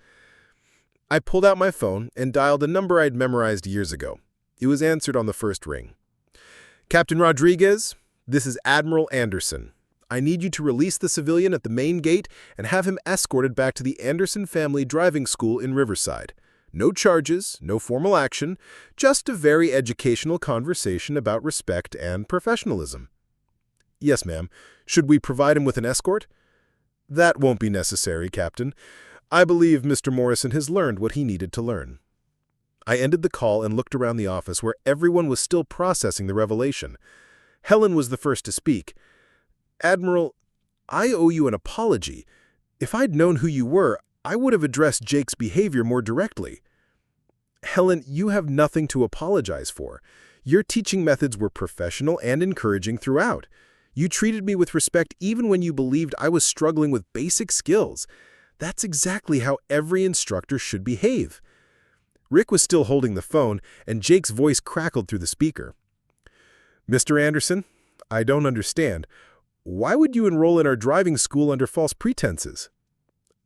I pulled out my phone and dialed a number I'd memorized years ago. It was answered on the first ring. "Captain Rodriguez, this is Admiral Anderson. I need you to release the civilian at the main gate and have him escorted back to the Anderson family driving school in Riverside. No charges, no formal action, just a very educational conversation about respect and professionalism." "Yes, ma'am. Should we provide him with an escort?" "That won't be necessary, Captain. I believe Mr. Morrison has learned what he needed to learn." I ended the call and looked around the office where everyone was still processing the revelation. Helen was the first to speak. "Admiral, I owe you an apology. If I'd known who you were, I would have addressed Jake's behavior more directly." "Helen, you have nothing to apologize for. Your teaching methods were professional and encouraging throughout. You treated me with respect even when you believed I was struggling with basic skills. That's exactly how every instructor should behave." Rick was still holding the phone, and Jake's voice crackled through the speaker. "Mr. Anderson, I don't understand. Why would you enroll in our driving school under false pretenses?"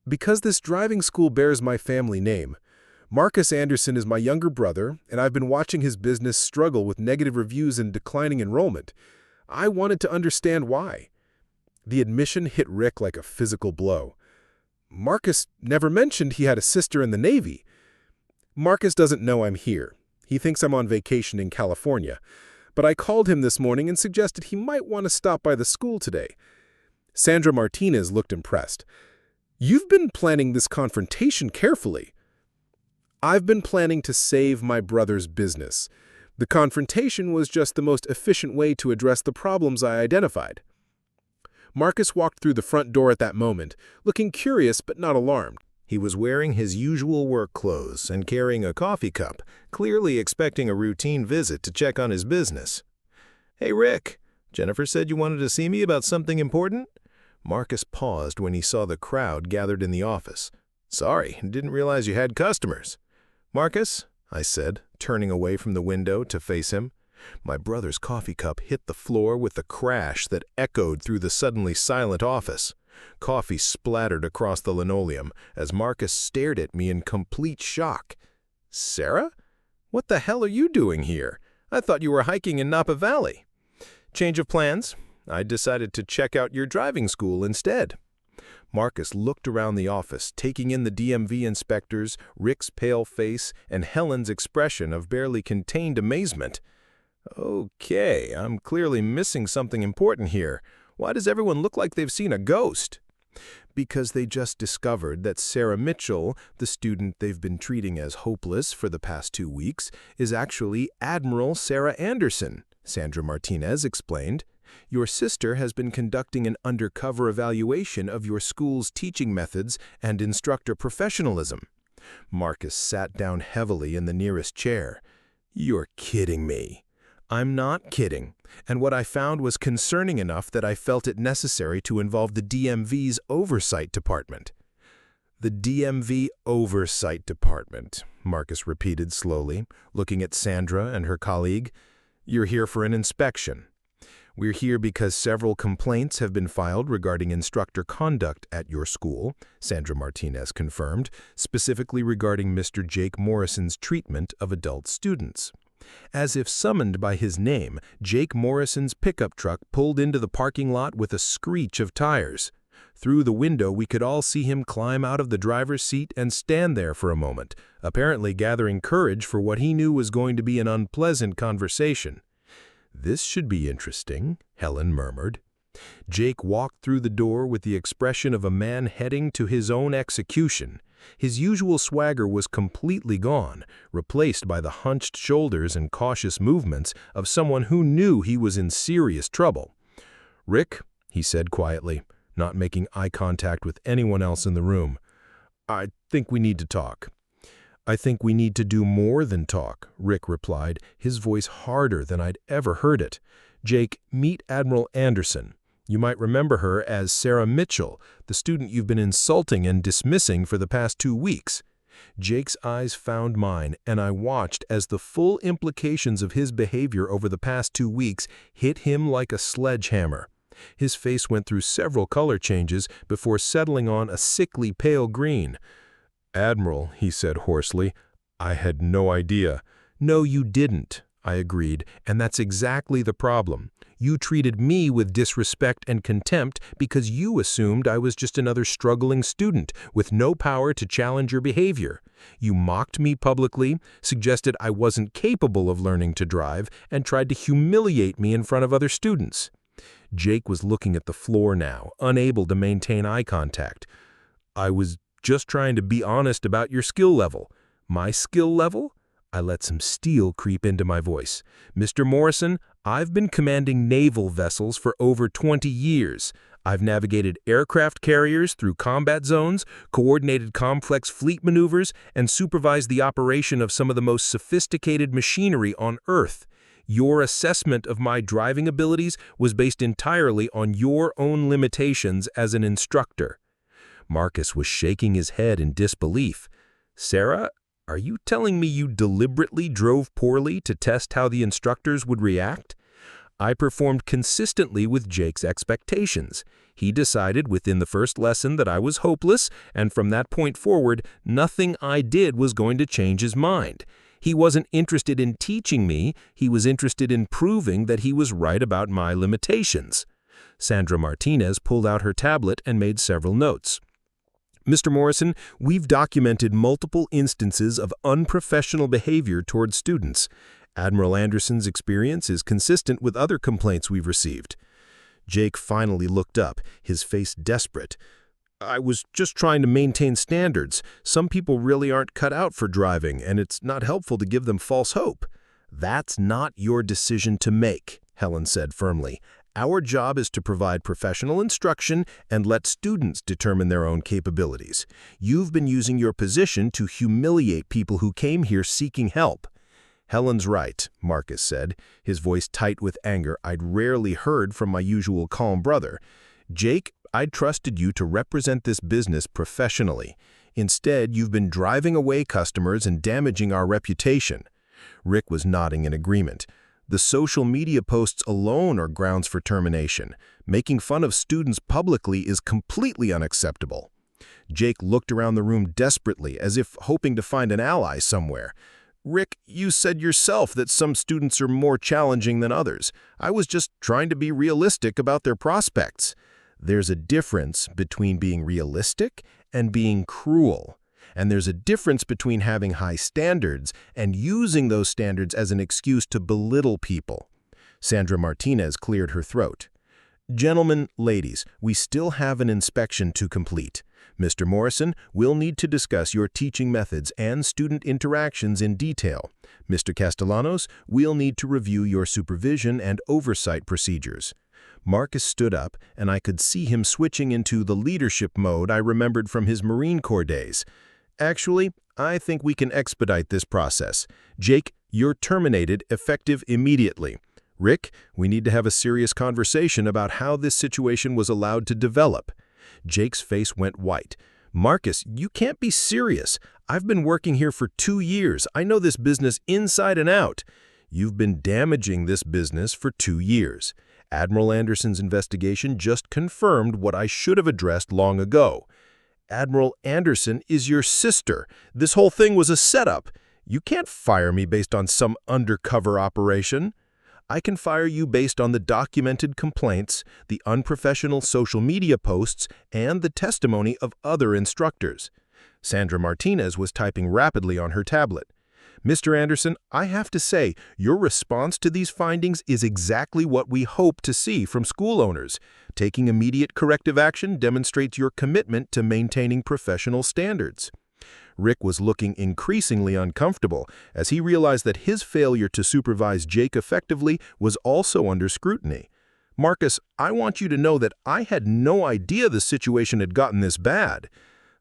"Because this driving school bears my family name. Marcus Anderson is my younger brother, and I've been watching his business struggle with negative reviews and declining enrollment. I wanted to understand why." The admission hit Rick like a physical blow. "Marcus never mentioned he had a sister in the Navy." "Marcus doesn't know I'm here. He thinks I'm on vacation in California. But I called him this morning and suggested he might want to stop by the school today. Sandra Martinez looked impressed. "You've been planning this confrontation carefully." "I've been planning to save my brother's business. The confrontation was just the most efficient way to address the problems I identified." Marcus walked through the front door at that moment, looking curious but not alarmed. He was wearing his usual work clothes and carrying a coffee cup, clearly expecting a routine visit to check on his business. "Hey, Rick, Jennifer said you wanted to see me about something important?" Marcus paused when he saw the crowd gathered in the office. "Sorry, didn't realize you had customers." "Marcus," I said, turning away from the window to face him. My brother's coffee cup hit the floor with a crash that echoed through the suddenly silent office. Coffee splattered across the linoleum as Marcus stared at me in complete shock. "Sarah? What the hell are you doing here? I thought you were hiking in Napa Valley." "Change of plans. I decided to check out your driving school instead." Marcus looked around the office, taking in the DMV inspectors, Rick's pale face, and Helen's expression of barely contained amazement. "Okay, I'm clearly missing something important here. Why does everyone look like they've seen a ghost?" "Because they just discovered that Sarah Mitchell, the student they've been treating as hopeless for the past 2 weeks, is actually Admiral Sarah Anderson," Sandra Martinez explained. "Your sister has been conducting an undercover evaluation of your school's teaching methods and instructor professionalism." Marcus sat down heavily in the nearest chair. "You're kidding me." "I'm not kidding, and what I found was concerning enough that I felt it necessary to involve the DMV's Oversight Department." "The DMV Oversight Department," Marcus repeated slowly, looking at Sandra and her colleague. "You're here for an inspection." "We're here because several complaints have been filed regarding instructor conduct at your school," Sandra Martinez confirmed, specifically regarding Mr. Jake Morrison's treatment of adult students. As if summoned by his name, Jake Morrison's pickup truck pulled into the parking lot with a screech of tires. Through the window, we could all see him climb out of the driver's seat and stand there for a moment, apparently gathering courage for what he knew was going to be an unpleasant conversation. "This should be interesting," Helen murmured. Jake walked through the door with the expression of a man heading to his own execution. His usual swagger was completely gone, replaced by the hunched shoulders and cautious movements of someone who knew he was in serious trouble. "Rick," he said quietly, not making eye contact with anyone else in the room, "I think we need to talk." "I think we need to do more than talk," Rick replied, his voice harder than I'd ever heard it. "Jake, meet Admiral Anderson. You might remember her as Sarah Mitchell, the student you've been insulting and dismissing for the past 2 weeks. Jake's eyes found mine, and I watched as the full implications of his behavior over the past 2 weeks hit him like a sledgehammer. His face went through several color changes before settling on a sickly pale green. "Admiral," he said hoarsely, "I had no idea." "No, you didn't," I agreed, "and that's exactly the problem. You treated me with disrespect and contempt because you assumed I was just another struggling student with no power to challenge your behavior. You mocked me publicly, suggested I wasn't capable of learning to drive, and tried to humiliate me in front of other students." Jake was looking at the floor now, unable to maintain eye contact. "I was just trying to be honest about your skill level." "My skill level?" I let some steel creep into my voice. "Mr. Morrison, I've been commanding naval vessels for over 20 years. I've navigated aircraft carriers through combat zones, coordinated complex fleet maneuvers, and supervised the operation of some of the most sophisticated machinery on Earth. Your assessment of my driving abilities was based entirely on your own limitations as an instructor." Marcus was shaking his head in disbelief. "Sarah, are you telling me you deliberately drove poorly to test how the instructors would react?" "I performed consistently with Jake's expectations. He decided within the first lesson that I was hopeless, and from that point forward, nothing I did was going to change his mind. He wasn't interested in teaching me, he was interested in proving that he was right about my limitations." Sandra Martinez pulled out her tablet and made several notes. "Mr. Morrison, we've documented multiple instances of unprofessional behavior towards students. Admiral Anderson's experience is consistent with other complaints we've received." Jake finally looked up, his face desperate. "I was just trying to maintain standards. Some people really aren't cut out for driving, and it's not helpful to give them false hope." "That's not your decision to make," Helen said firmly. "Our job is to provide professional instruction and let students determine their own capabilities. You've been using your position to humiliate people who came here seeking help." "Helen's right," Marcus said, his voice tight with anger I'd rarely heard from my usual calm brother. "Jake, I trusted you to represent this business professionally. Instead, you've been driving away customers and damaging our reputation." Rick was nodding in agreement. "The social media posts alone are grounds for termination. Making fun of students publicly is completely unacceptable." Jake looked around the room desperately, as if hoping to find an ally somewhere. "Rick, you said yourself that some students are more challenging than others. I was just trying to be realistic about their prospects." "There's a difference between being realistic and being cruel. And there's a difference between having high standards and using those standards as an excuse to belittle people." Sandra Martinez cleared her throat. "Gentlemen, ladies, we still have an inspection to complete. Mr. Morrison, we'll need to discuss your teaching methods and student interactions in detail. Mr. Castellanos, we'll need to review your supervision and oversight procedures." Marcus stood up, and I could see him switching into the leadership mode I remembered from his Marine Corps days. "Actually, I think we can expedite this process. Jake, you're terminated, effective immediately. Rick, we need to have a serious conversation about how this situation was allowed to develop." Jake's face went white. "Marcus, you can't be serious. I've been working here for 2 years. I know this business inside and out." "You've been damaging this business for 2 years. Admiral Anderson's investigation just confirmed what I should have addressed long ago. Admiral Anderson is your sister. This whole thing was a setup. You can't fire me based on some undercover operation. I can fire you based on the documented complaints, the unprofessional social media posts, and the testimony of other instructors." Sandra Martinez was typing rapidly on her tablet. "Mr. Anderson, I have to say, your response to these findings is exactly what we hope to see from school owners. Taking immediate corrective action demonstrates your commitment to maintaining professional standards." Rick was looking increasingly uncomfortable as he realized that his failure to supervise Jake effectively was also under scrutiny. "Marcus, I want you to know that I had no idea the situation had gotten this bad."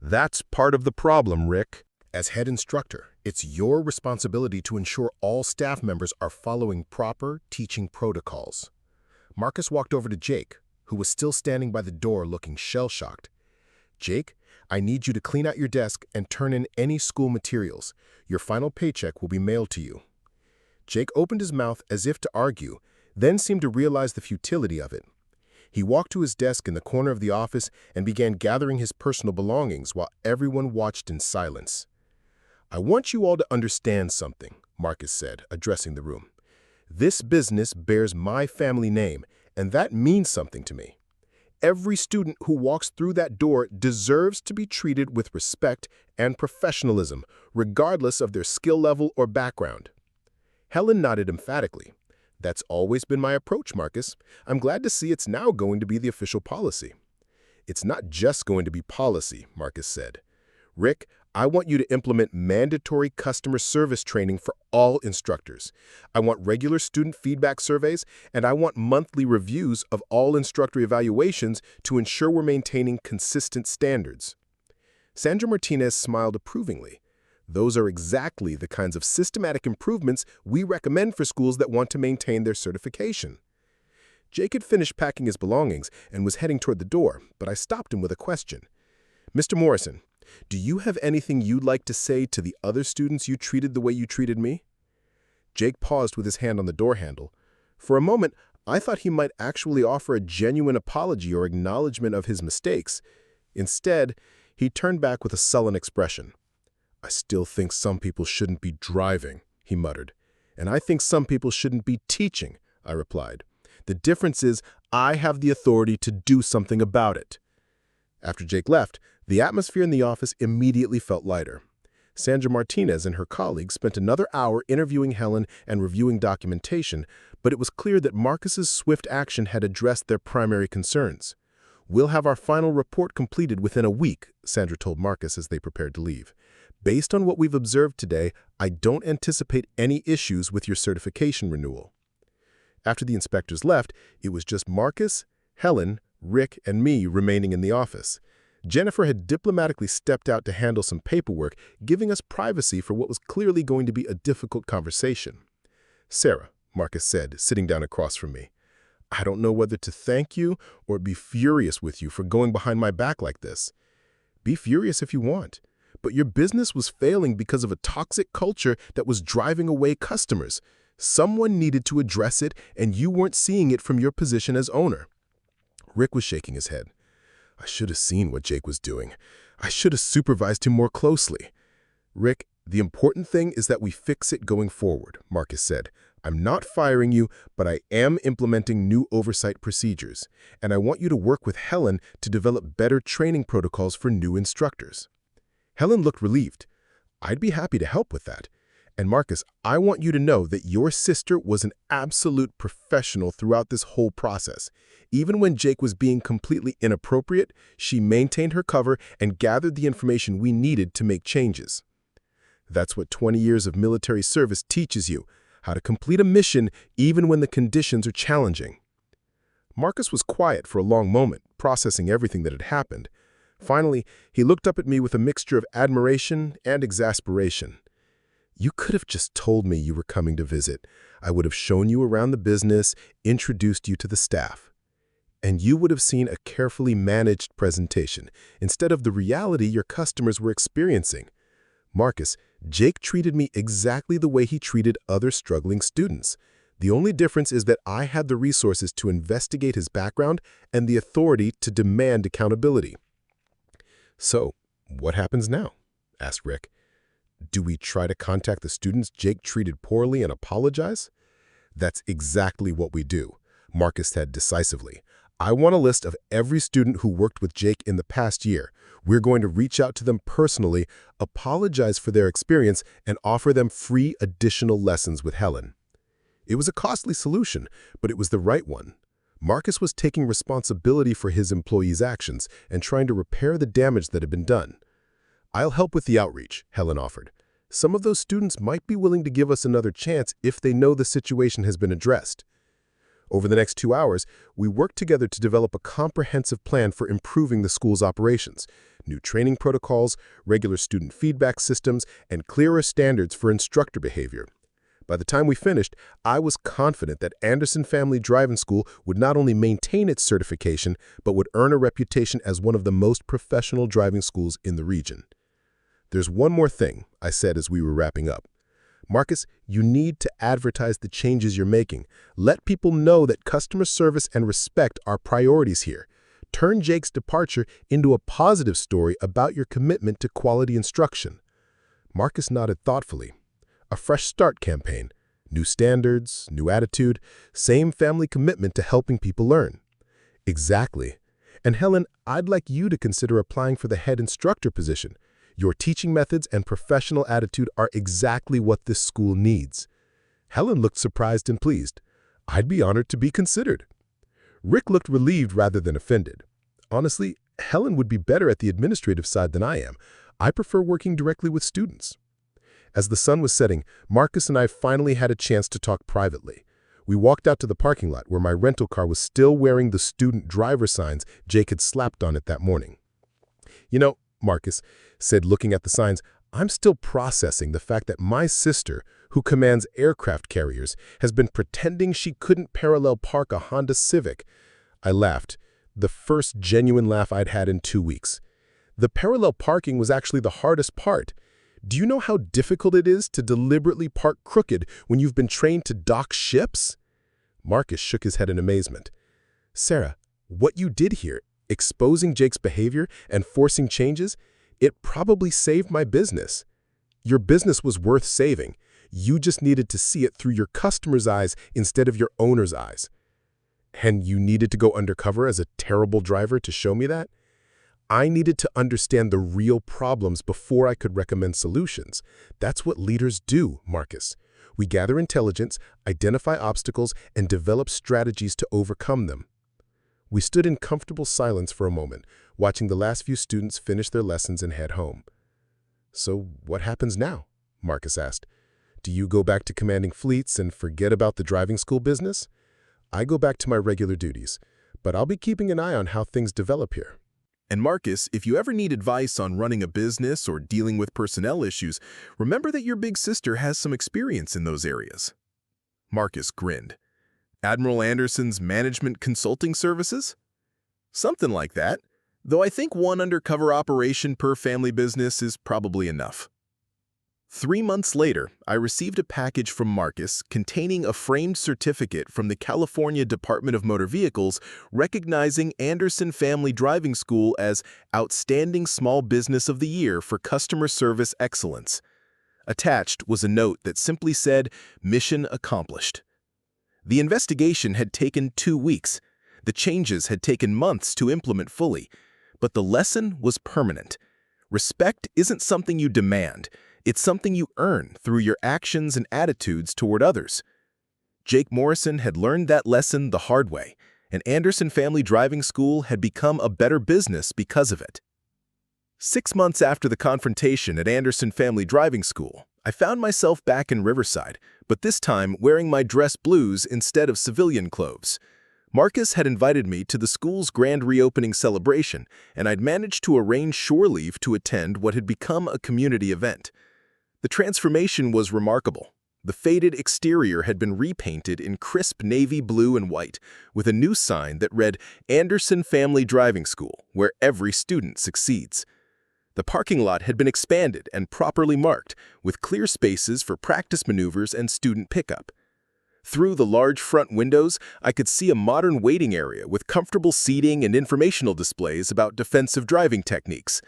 "That's part of the problem, Rick." As head instructor, it's your responsibility to ensure all staff members are following proper teaching protocols. Marcus walked over to Jake, who was still standing by the door looking shell-shocked. "Jake, I need you to clean out your desk and turn in any school materials. Your final paycheck will be mailed to you." Jake opened his mouth as if to argue, then seemed to realize the futility of it. He walked to his desk in the corner of the office and began gathering his personal belongings while everyone watched in silence. "I want you all to understand something," Marcus said, addressing the room. "This business bears my family name, and that means something to me. Every student who walks through that door deserves to be treated with respect and professionalism, regardless of their skill level or background." Helen nodded emphatically. "That's always been my approach, Marcus. I'm glad to see it's now going to be the official policy." "It's not just going to be policy," Marcus said. "Rick, I want you to implement mandatory customer service training for all instructors. I want regular student feedback surveys, and I want monthly reviews of all instructor evaluations to ensure we're maintaining consistent standards." Sandra Martinez smiled approvingly. "Those are exactly the kinds of systematic improvements we recommend for schools that want to maintain their certification." Jake had finished packing his belongings and was heading toward the door, but I stopped him with a question. "Mr. Morrison, do you have anything you'd like to say to the other students you treated the way you treated me?" Jake paused with his hand on the door handle. For a moment, I thought he might actually offer a genuine apology or acknowledgement of his mistakes. Instead, he turned back with a sullen expression. "I still think some people shouldn't be driving," he muttered. "And I think some people shouldn't be teaching," I replied. "The difference is I have the authority to do something about it." After Jake left, the atmosphere in the office immediately felt lighter. Sandra Martinez and her colleagues spent another hour interviewing Helen and reviewing documentation, but it was clear that Marcus's swift action had addressed their primary concerns. "We'll have our final report completed within a week," Sandra told Marcus as they prepared to leave. "Based on what we've observed today, I don't anticipate any issues with your certification renewal." After the inspectors left, it was just Marcus, Helen, Rick, and me remaining in the office. Jennifer had diplomatically stepped out to handle some paperwork, giving us privacy for what was clearly going to be a difficult conversation. "Sarah," Marcus said, sitting down across from me, "I don't know whether to thank you or be furious with you for going behind my back like this. Be furious if you want, but your business was failing because of a toxic culture that was driving away customers. Someone needed to address it, and you weren't seeing it from your position as owner." Rick was shaking his head. "I should have seen what Jake was doing. I should have supervised him more closely." "Rick, the important thing is that we fix it going forward," Marcus said. "I'm not firing you, but I am implementing new oversight procedures, and I want you to work with Helen to develop better training protocols for new instructors." Helen looked relieved. "I'd be happy to help with that. And Marcus, I want you to know that your sister was an absolute professional throughout this whole process. Even when Jake was being completely inappropriate, she maintained her cover and gathered the information we needed to make changes. That's what 20 years of military service teaches you, how to complete a mission even when the conditions are challenging." Marcus was quiet for a long moment, processing everything that had happened. Finally, he looked up at me with a mixture of admiration and exasperation. "You could have just told me you were coming to visit. I would have shown you around the business, introduced you to the staff. And you would have seen a carefully managed presentation, instead of the reality your customers were experiencing. Marcus, Jake treated me exactly the way he treated other struggling students. The only difference is that I had the resources to investigate his background and the authority to demand accountability." "So, what happens now?" asked Rick. "Do we try to contact the students Jake treated poorly and apologize?" "That's exactly what we do," Marcus said decisively. "I want a list of every student who worked with Jake in the past year. We're going to reach out to them personally, apologize for their experience, and offer them free additional lessons with Helen." It was a costly solution, but it was the right one. Marcus was taking responsibility for his employees' actions and trying to repair the damage that had been done. "I'll help with the outreach," Helen offered. "Some of those students might be willing to give us another chance if they know the situation has been addressed." Over the next 2 hours, we worked together to develop a comprehensive plan for improving the school's operations, new training protocols, regular student feedback systems, and clearer standards for instructor behavior. By the time we finished, I was confident that Anderson Family Driving School would not only maintain its certification, but would earn a reputation as one of the most professional driving schools in the region. "There's one more thing," I said as we were wrapping up. "Marcus, you need to advertise the changes you're making. Let people know that customer service and respect are priorities here. Turn Jake's departure into a positive story about your commitment to quality instruction." Marcus nodded thoughtfully. "A fresh start campaign. New standards, new attitude, same family commitment to helping people learn." "Exactly. And Helen, I'd like you to consider applying for the head instructor position. Your teaching methods and professional attitude are exactly what this school needs." Helen looked surprised and pleased. "I'd be honored to be considered." Rick looked relieved rather than offended. "Honestly, Helen would be better at the administrative side than I am. I prefer working directly with students." As the sun was setting, Marcus and I finally had a chance to talk privately. We walked out to the parking lot where my rental car was still wearing the student driver signs Jake had slapped on it that morning. "You know," Marcus said, looking at the signs, "I'm still processing the fact that my sister, who commands aircraft carriers, has been pretending she couldn't parallel park a Honda Civic." I laughed, the first genuine laugh I'd had in 2 weeks. "The parallel parking was actually the hardest part. Do you know how difficult it is to deliberately park crooked when you've been trained to dock ships?" Marcus shook his head in amazement. "Sarah, what you did here, exposing Jake's behavior and forcing changes, it probably saved my business. Your business was worth saving. You just needed to see it through your customer's eyes instead of your owner's eyes." "And you needed to go undercover as a terrible driver to show me that?" I needed to understand the real problems before I could recommend solutions. That's what leaders do, Marcus. We gather intelligence, identify obstacles, and develop strategies to overcome them. We stood in comfortable silence for a moment, watching the last few students finish their lessons and head home. "So what happens now?" Marcus asked. "Do you go back to commanding fleets and forget about the driving school business?" "I go back to my regular duties, but I'll be keeping an eye on how things develop here." And Marcus, if you ever need advice on running a business or dealing with personnel issues, remember that your big sister has some experience in those areas. Marcus grinned. Admiral Anderson's management consulting services? Something like that, though I think one undercover operation per family business is probably enough. 3 months later, I received a package from Marcus containing a framed certificate from the California Department of Motor Vehicles recognizing Anderson Family Driving School as Outstanding Small Business of the Year for Customer Service Excellence. Attached was a note that simply said, "Mission accomplished." The investigation had taken 2 weeks. The changes had taken months to implement fully. But the lesson was permanent. Respect isn't something you demand. It's something you earn through your actions and attitudes toward others. Jake Morrison had learned that lesson the hard way, and Anderson Family Driving School had become a better business because of it. 6 months after the confrontation at Anderson Family Driving School, I found myself back in Riverside, but this time wearing my dress blues instead of civilian clothes. Marcus had invited me to the school's grand reopening celebration, and I'd managed to arrange shore leave to attend what had become a community event. The transformation was remarkable. The faded exterior had been repainted in crisp navy blue and white, with a new sign that read, "Anderson Family Driving School, where every student succeeds." The parking lot had been expanded and properly marked, with clear spaces for practice maneuvers and student pickup. Through the large front windows, I could see a modern waiting area with comfortable seating and informational displays about defensive driving techniques.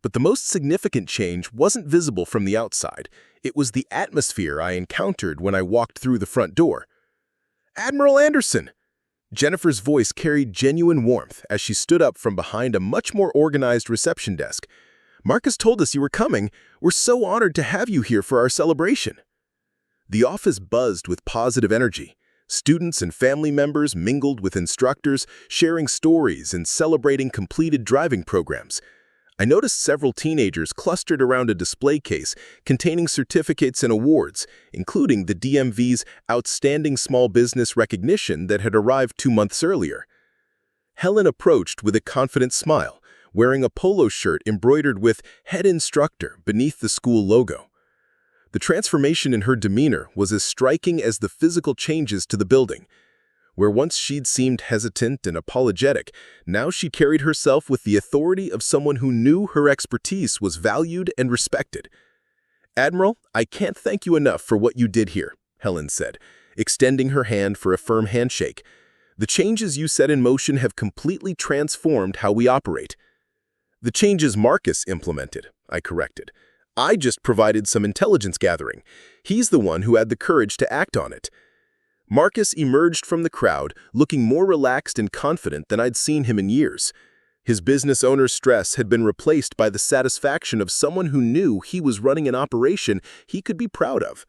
But the most significant change wasn't visible from the outside. It was the atmosphere I encountered when I walked through the front door. "Admiral Anderson!" Jennifer's voice carried genuine warmth as she stood up from behind a much more organized reception desk. "Marcus told us you were coming. We're so honored to have you here for our celebration." The office buzzed with positive energy. Students and family members mingled with instructors, sharing stories and celebrating completed driving programs. I noticed several teenagers clustered around a display case containing certificates and awards, including the DMV's Outstanding Small Business Recognition that had arrived 2 months earlier. Helen approached with a confident smile, wearing a polo shirt embroidered with Head Instructor beneath the school logo. The transformation in her demeanor was as striking as the physical changes to the building. Where once she'd seemed hesitant and apologetic, now she carried herself with the authority of someone who knew her expertise was valued and respected. "Admiral, I can't thank you enough for what you did here," Helen said, extending her hand for a firm handshake. "The changes you set in motion have completely transformed how we operate." "The changes Marcus implemented," I corrected. "I just provided some intelligence gathering. He's the one who had the courage to act on it." Marcus emerged from the crowd, looking more relaxed and confident than I'd seen him in years. His business owner's stress had been replaced by the satisfaction of someone who knew he was running an operation he could be proud of.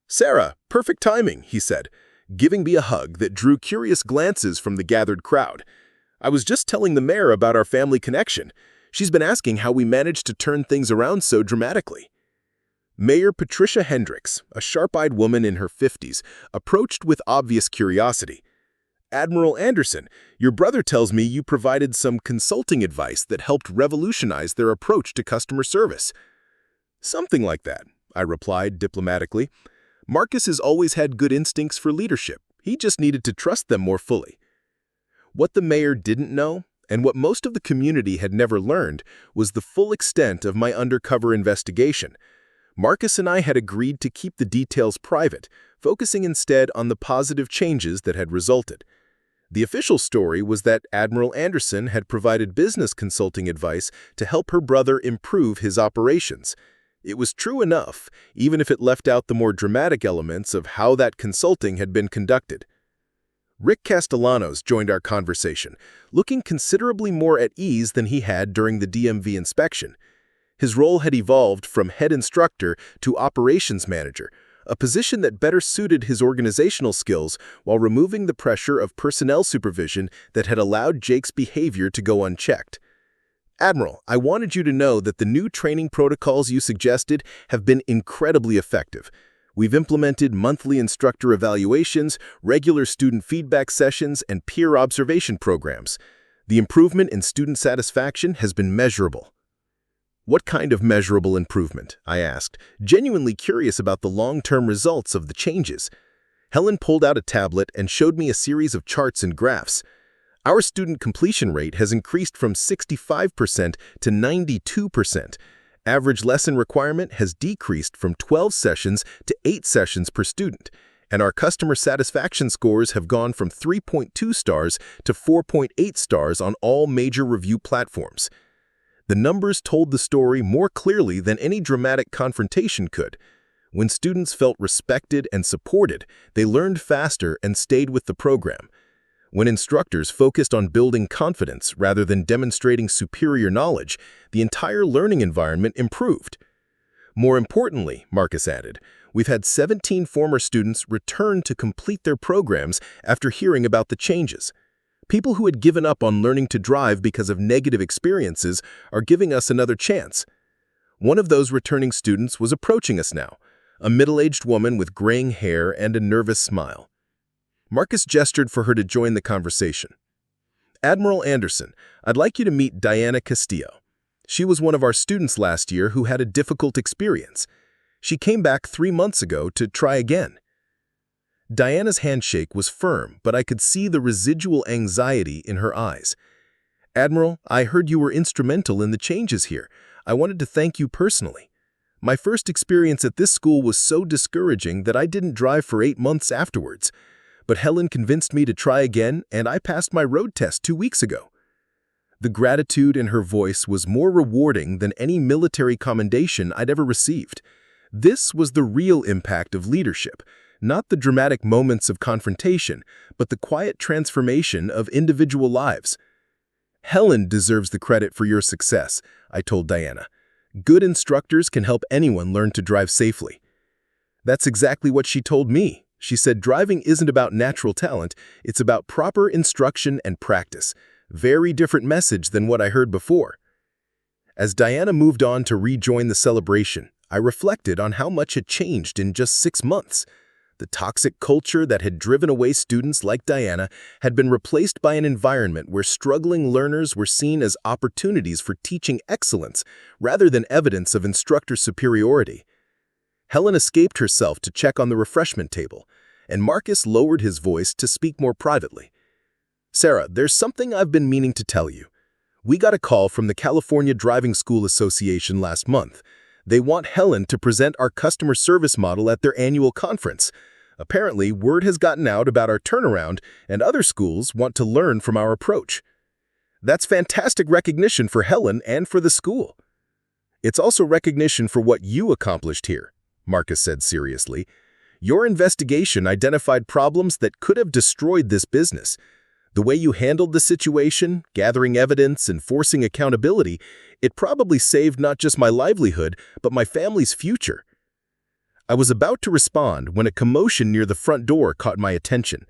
"Sarah, perfect timing," he said, giving me a hug that drew curious glances from the gathered crowd. "I was just telling the mayor about our family connection. She's been asking how we managed to turn things around so dramatically." Mayor Patricia Hendricks, a sharp-eyed woman in her 50s, approached with obvious curiosity. "Admiral Anderson, your brother tells me you provided some consulting advice that helped revolutionize their approach to customer service." "Something like that," I replied diplomatically. "Marcus has always had good instincts for leadership. He just needed to trust them more fully." What the mayor didn't know, and what most of the community had never learned, was the full extent of my undercover investigation. Marcus and I had agreed to keep the details private, focusing instead on the positive changes that had resulted. The official story was that Admiral Anderson had provided business consulting advice to help her brother improve his operations. It was true enough, even if it left out the more dramatic elements of how that consulting had been conducted. Rick Castellanos joined our conversation, looking considerably more at ease than he had during the DMV inspection. His role had evolved from head instructor to operations manager, a position that better suited his organizational skills while removing the pressure of personnel supervision that had allowed Jake's behavior to go unchecked. Admiral, I wanted you to know that the new training protocols you suggested have been incredibly effective. We've implemented monthly instructor evaluations, regular student feedback sessions, and peer observation programs. The improvement in student satisfaction has been measurable. What kind of measurable improvement? I asked, genuinely curious about the long-term results of the changes. Helen pulled out a tablet and showed me a series of charts and graphs. Our student completion rate has increased from 65% to 92%. Average lesson requirement has decreased from 12 sessions to 8 sessions per student, and our customer satisfaction scores have gone from 3.2 stars to 4.8 stars on all major review platforms. The numbers told the story more clearly than any dramatic confrontation could. When students felt respected and supported, they learned faster and stayed with the program. When instructors focused on building confidence rather than demonstrating superior knowledge, the entire learning environment improved. More importantly, Marcus added, we've had 17 former students return to complete their programs after hearing about the changes. People who had given up on learning to drive because of negative experiences are giving us another chance. One of those returning students was approaching us now, a middle-aged woman with graying hair and a nervous smile. Marcus gestured for her to join the conversation. Admiral Anderson, I'd like you to meet Diana Castillo. She was one of our students last year who had a difficult experience. She came back 3 months ago to try again. Diana's handshake was firm, but I could see the residual anxiety in her eyes. Admiral, I heard you were instrumental in the changes here. I wanted to thank you personally. My first experience at this school was so discouraging that I didn't drive for 8 months afterwards. But Helen convinced me to try again, and I passed my road test 2 weeks ago. The gratitude in her voice was more rewarding than any military commendation I'd ever received. This was the real impact of leadership, not the dramatic moments of confrontation, but the quiet transformation of individual lives. Helen deserves the credit for your success, I told Diana. Good instructors can help anyone learn to drive safely. That's exactly what she told me. She said driving isn't about natural talent, it's about proper instruction and practice. Very different message than what I heard before. As Diana moved on to rejoin the celebration, I reflected on how much had changed in just 6 months. The toxic culture that had driven away students like Diana had been replaced by an environment where struggling learners were seen as opportunities for teaching excellence rather than evidence of instructor superiority. Helen escaped herself to check on the refreshment table, and Marcus lowered his voice to speak more privately. Sarah, there's something I've been meaning to tell you. We got a call from the California Driving School Association last month. They want Helen to present our customer service model at their annual conference. Apparently, word has gotten out about our turnaround, and other schools want to learn from our approach. That's fantastic recognition for Helen and for the school. It's also recognition for what you accomplished here, Marcus said seriously. Your investigation identified problems that could have destroyed this business. The way you handled the situation, gathering evidence, and forcing accountability, it probably saved not just my livelihood, but my family's future. I was about to respond when a commotion near the front door caught my attention.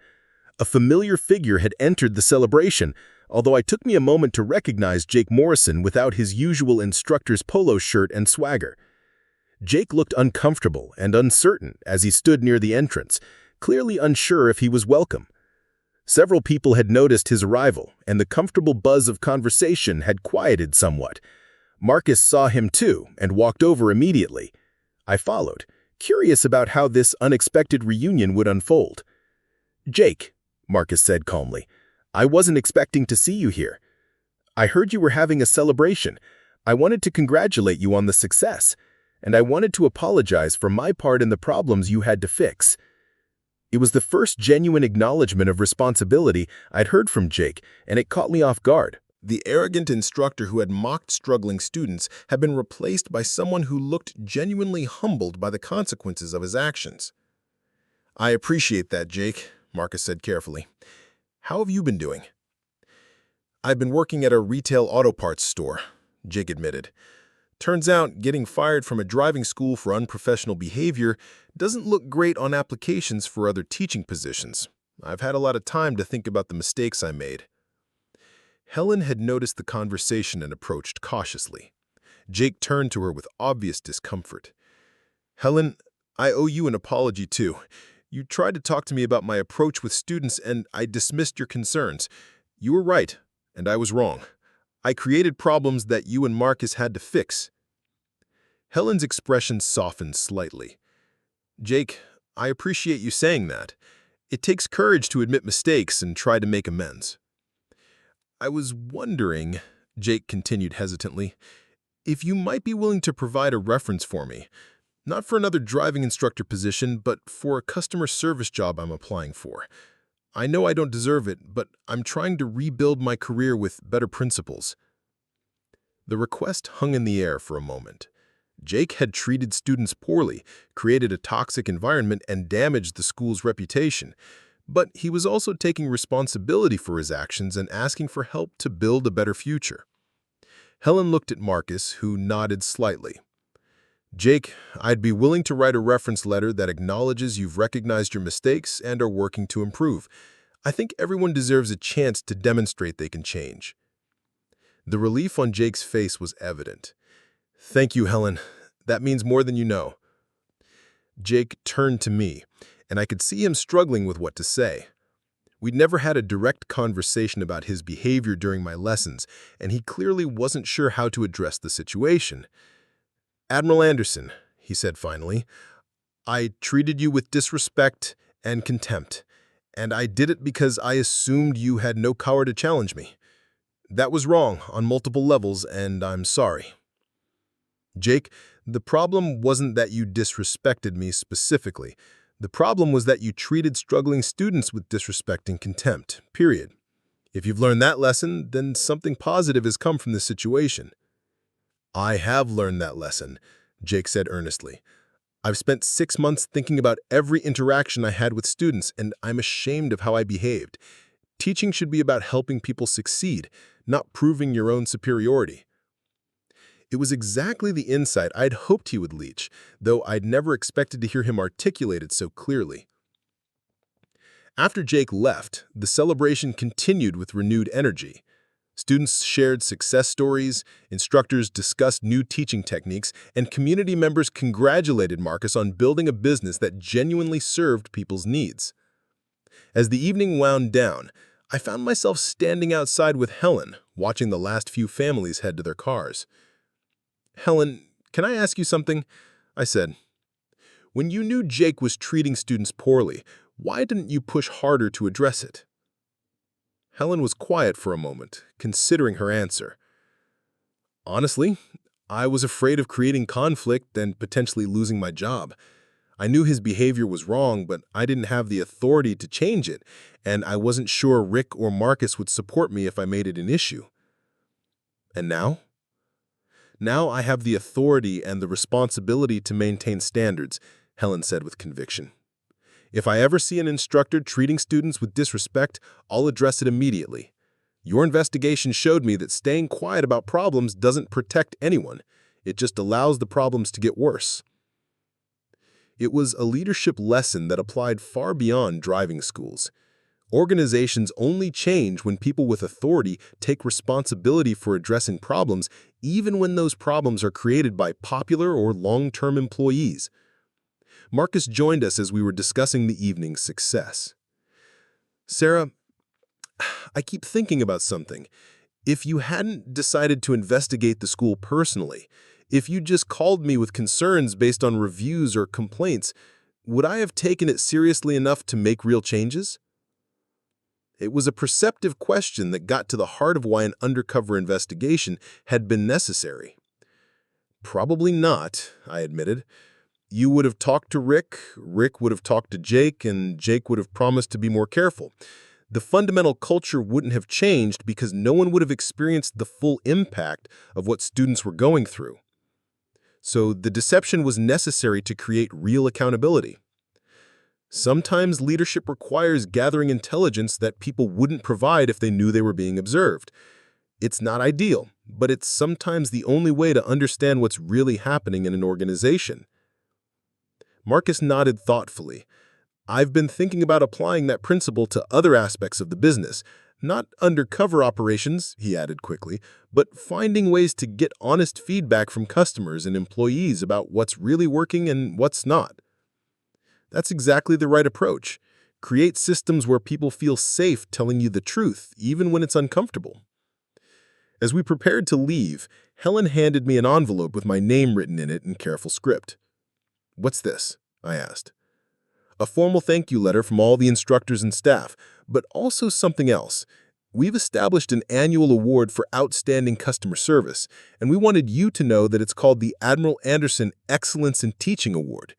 A familiar figure had entered the celebration, although it took me a moment to recognize Jake Morrison without his usual instructor's polo shirt and swagger. Jake looked uncomfortable and uncertain as he stood near the entrance, clearly unsure if he was welcome. Several people had noticed his arrival, and the comfortable buzz of conversation had quieted somewhat. Marcus saw him too and walked over immediately. I followed, curious about how this unexpected reunion would unfold. Jake, Marcus said calmly, I wasn't expecting to see you here. I heard you were having a celebration. I wanted to congratulate you on the success. And I wanted to apologize for my part in the problems you had to fix. It was the first genuine acknowledgement of responsibility I'd heard from Jake, and it caught me off guard. The arrogant instructor who had mocked struggling students had been replaced by someone who looked genuinely humbled by the consequences of his actions. I appreciate that, Jake, Marcus said carefully. How have you been doing? I've been working at a retail auto parts store, Jake admitted. Turns out getting fired from a driving school for unprofessional behavior doesn't look great on applications for other teaching positions. I've had a lot of time to think about the mistakes I made. Helen had noticed the conversation and approached cautiously. Jake turned to her with obvious discomfort. Helen, I owe you an apology too. You tried to talk to me about my approach with students and I dismissed your concerns. You were right, and I was wrong. I created problems that you and Marcus had to fix. Helen's expression softened slightly. Jake, I appreciate you saying that. It takes courage to admit mistakes and try to make amends. I was wondering, Jake continued hesitantly, if you might be willing to provide a reference for me. Not for another driving instructor position, but for a customer service job I'm applying for. I know I don't deserve it, but I'm trying to rebuild my career with better principles. The request hung in the air for a moment. Jake had treated students poorly, created a toxic environment, and damaged the school's reputation. But he was also taking responsibility for his actions and asking for help to build a better future. Helen looked at Marcus, who nodded slightly. Jake, I'd be willing to write a reference letter that acknowledges you've recognized your mistakes and are working to improve. I think everyone deserves a chance to demonstrate they can change. The relief on Jake's face was evident. Thank you, Helen. That means more than you know. Jake turned to me, and I could see him struggling with what to say. We'd never had a direct conversation about his behavior during my lessons, and he clearly wasn't sure how to address the situation. Admiral Anderson, he said finally, I treated you with disrespect and contempt, and I did it because I assumed you had no power to challenge me. That was wrong on multiple levels, and I'm sorry. Jake, the problem wasn't that you disrespected me specifically. The problem was that you treated struggling students with disrespect and contempt, period. If you've learned that lesson, then something positive has come from this situation. I have learned that lesson, Jake said earnestly. I've spent 6 months thinking about every interaction I had with students, and I'm ashamed of how I behaved. Teaching should be about helping people succeed, not proving your own superiority. It was exactly the insight I'd hoped he would reach, though I'd never expected to hear him articulate it so clearly. After Jake left, the celebration continued with renewed energy. Students shared success stories, instructors discussed new teaching techniques, and community members congratulated Marcus on building a business that genuinely served people's needs. As the evening wound down, I found myself standing outside with Helen, watching the last few families head to their cars. Helen, can I ask you something? I said. When you knew Jake was treating students poorly, why didn't you push harder to address it? Helen was quiet for a moment, considering her answer. Honestly, I was afraid of creating conflict and potentially losing my job. I knew his behavior was wrong, but I didn't have the authority to change it, and I wasn't sure Rick or Marcus would support me if I made it an issue. And now? Now I have the authority and the responsibility to maintain standards, Helen said with conviction. If I ever see an instructor treating students with disrespect, I'll address it immediately. Your investigation showed me that staying quiet about problems doesn't protect anyone. It just allows the problems to get worse. It was a leadership lesson that applied far beyond driving schools. Organizations only change when people with authority take responsibility for addressing problems, even when those problems are created by popular or long-term employees. Marcus joined us as we were discussing the evening's success. Sarah, I keep thinking about something. If you hadn't decided to investigate the school personally, if you just called me with concerns based on reviews or complaints, would I have taken it seriously enough to make real changes? It was a perceptive question that got to the heart of why an undercover investigation had been necessary. Probably not, I admitted. You would have talked to Rick, Rick would have talked to Jake, and Jake would have promised to be more careful. The fundamental culture wouldn't have changed because no one would have experienced the full impact of what students were going through. So the deception was necessary to create real accountability. Sometimes leadership requires gathering intelligence that people wouldn't provide if they knew they were being observed. It's not ideal, but it's sometimes the only way to understand what's really happening in an organization. Marcus nodded thoughtfully. I've been thinking about applying that principle to other aspects of the business. Not undercover operations, he added quickly, but finding ways to get honest feedback from customers and employees about what's really working and what's not. That's exactly the right approach. Create systems where people feel safe telling you the truth, even when it's uncomfortable. As we prepared to leave, Helen handed me an envelope with my name written in it in careful script. "What's this?" I asked. "A formal thank you letter from all the instructors and staff, but also something else. We've established an annual award for outstanding customer service, and we wanted you to know that it's called the Admiral Anderson Excellence in Teaching Award.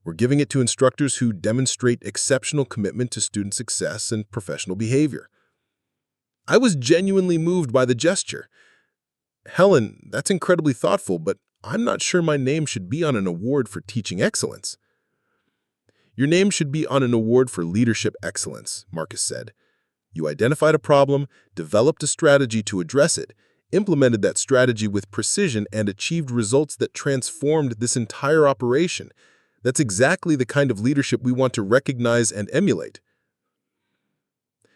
We're giving it to instructors who demonstrate exceptional commitment to student success and professional behavior." I was genuinely moved by the gesture. "Helen, that's incredibly thoughtful, but I'm not sure my name should be on an award for teaching excellence." "Your name should be on an award for leadership excellence," Marcus said. "You identified a problem, developed a strategy to address it, implemented that strategy with precision, and achieved results that transformed this entire operation. That's exactly the kind of leadership we want to recognize and emulate."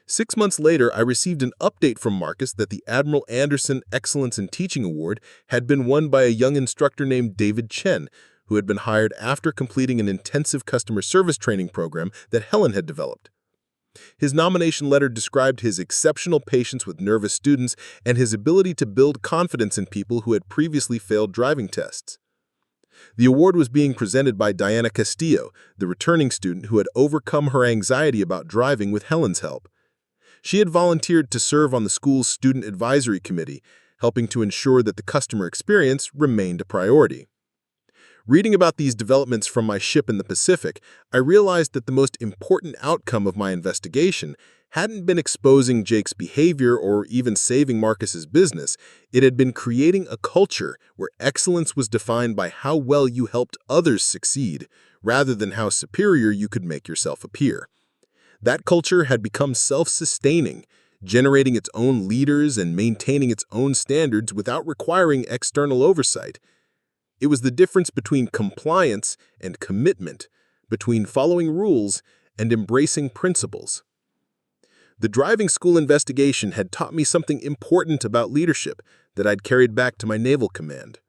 6 months later, I received an update from Marcus that the Admiral Anderson Excellence in Teaching Award had been won by a young instructor named David Chen, who had been hired after completing an intensive customer service training program that Helen had developed. His nomination letter described his exceptional patience with nervous students and his ability to build confidence in people who had previously failed driving tests. The award was being presented by Diana Castillo, the returning student who had overcome her anxiety about driving with Helen's help. She had volunteered to serve on the school's student advisory committee, helping to ensure that the customer experience remained a priority. Reading about these developments from my ship in the Pacific, I realized that the most important outcome of my investigation hadn't been exposing Jake's behavior or even saving Marcus's business. It had been creating a culture where excellence was defined by how well you helped others succeed, rather than how superior you could make yourself appear. That culture had become self-sustaining, generating its own leaders and maintaining its own standards without requiring external oversight. It was the difference between compliance and commitment, between following rules and embracing principles. The driving school investigation had taught me something important about leadership that I'd carried back to my naval command.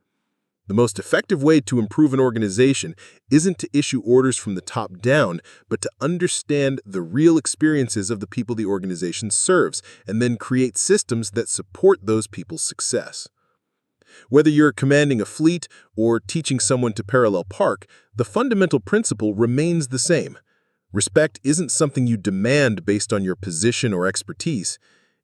The most effective way to improve an organization isn't to issue orders from the top down, but to understand the real experiences of the people the organization serves, and then create systems that support those people's success. Whether you're commanding a fleet or teaching someone to parallel park, the fundamental principle remains the same. Respect isn't something you demand based on your position or expertise.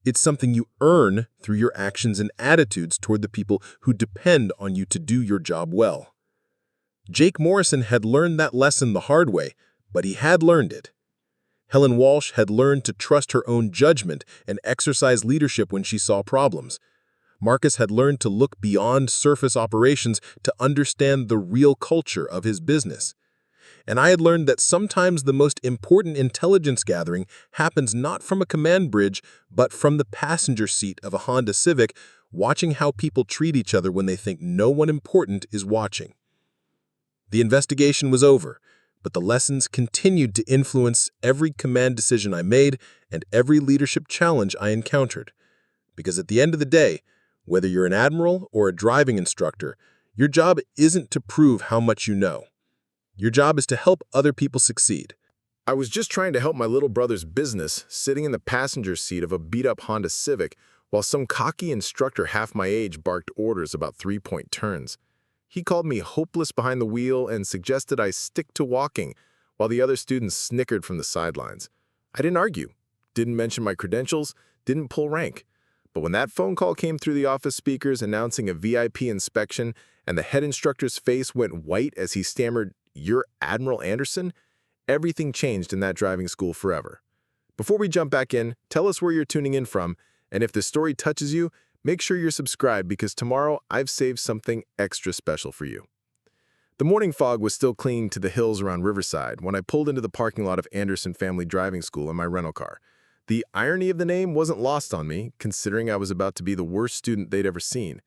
It's something you earn through your actions and attitudes toward the people who depend on you to do your job well. Jake Morrison had learned that lesson the hard way, but he had learned it. Helen Walsh had learned to trust her own judgment and exercise leadership when she saw problems. Marcus had learned to look beyond surface operations to understand the real culture of his business. And I had learned that sometimes the most important intelligence gathering happens not from a command bridge, but from the passenger seat of a Honda Civic, watching how people treat each other when they think no one important is watching. The investigation was over, but the lessons continued to influence every command decision I made and every leadership challenge I encountered. Because at the end of the day, whether you're an admiral or a driving instructor, your job isn't to prove how much you know. Your job is to help other people succeed. I was just trying to help my little brother's business, sitting in the passenger seat of a beat-up Honda Civic, while some cocky instructor half my age barked orders about three-point turns. He called me hopeless behind the wheel and suggested I stick to walking, while the other students snickered from the sidelines. I didn't argue, didn't mention my credentials, didn't pull rank. But when that phone call came through the office speakers announcing a VIP inspection and the head instructor's face went white as he stammered, "You're Admiral Anderson?" everything changed in that driving school forever. Before we jump back in, tell us where you're tuning in from, and if this story touches you, make sure you're subscribed because tomorrow I've saved something extra special for you. The morning fog was still clinging to the hills around Riverside when I pulled into the parking lot of Anderson Family Driving School in my rental car. The irony of the name wasn't lost on me, considering I was about to be the worst student they'd ever seen.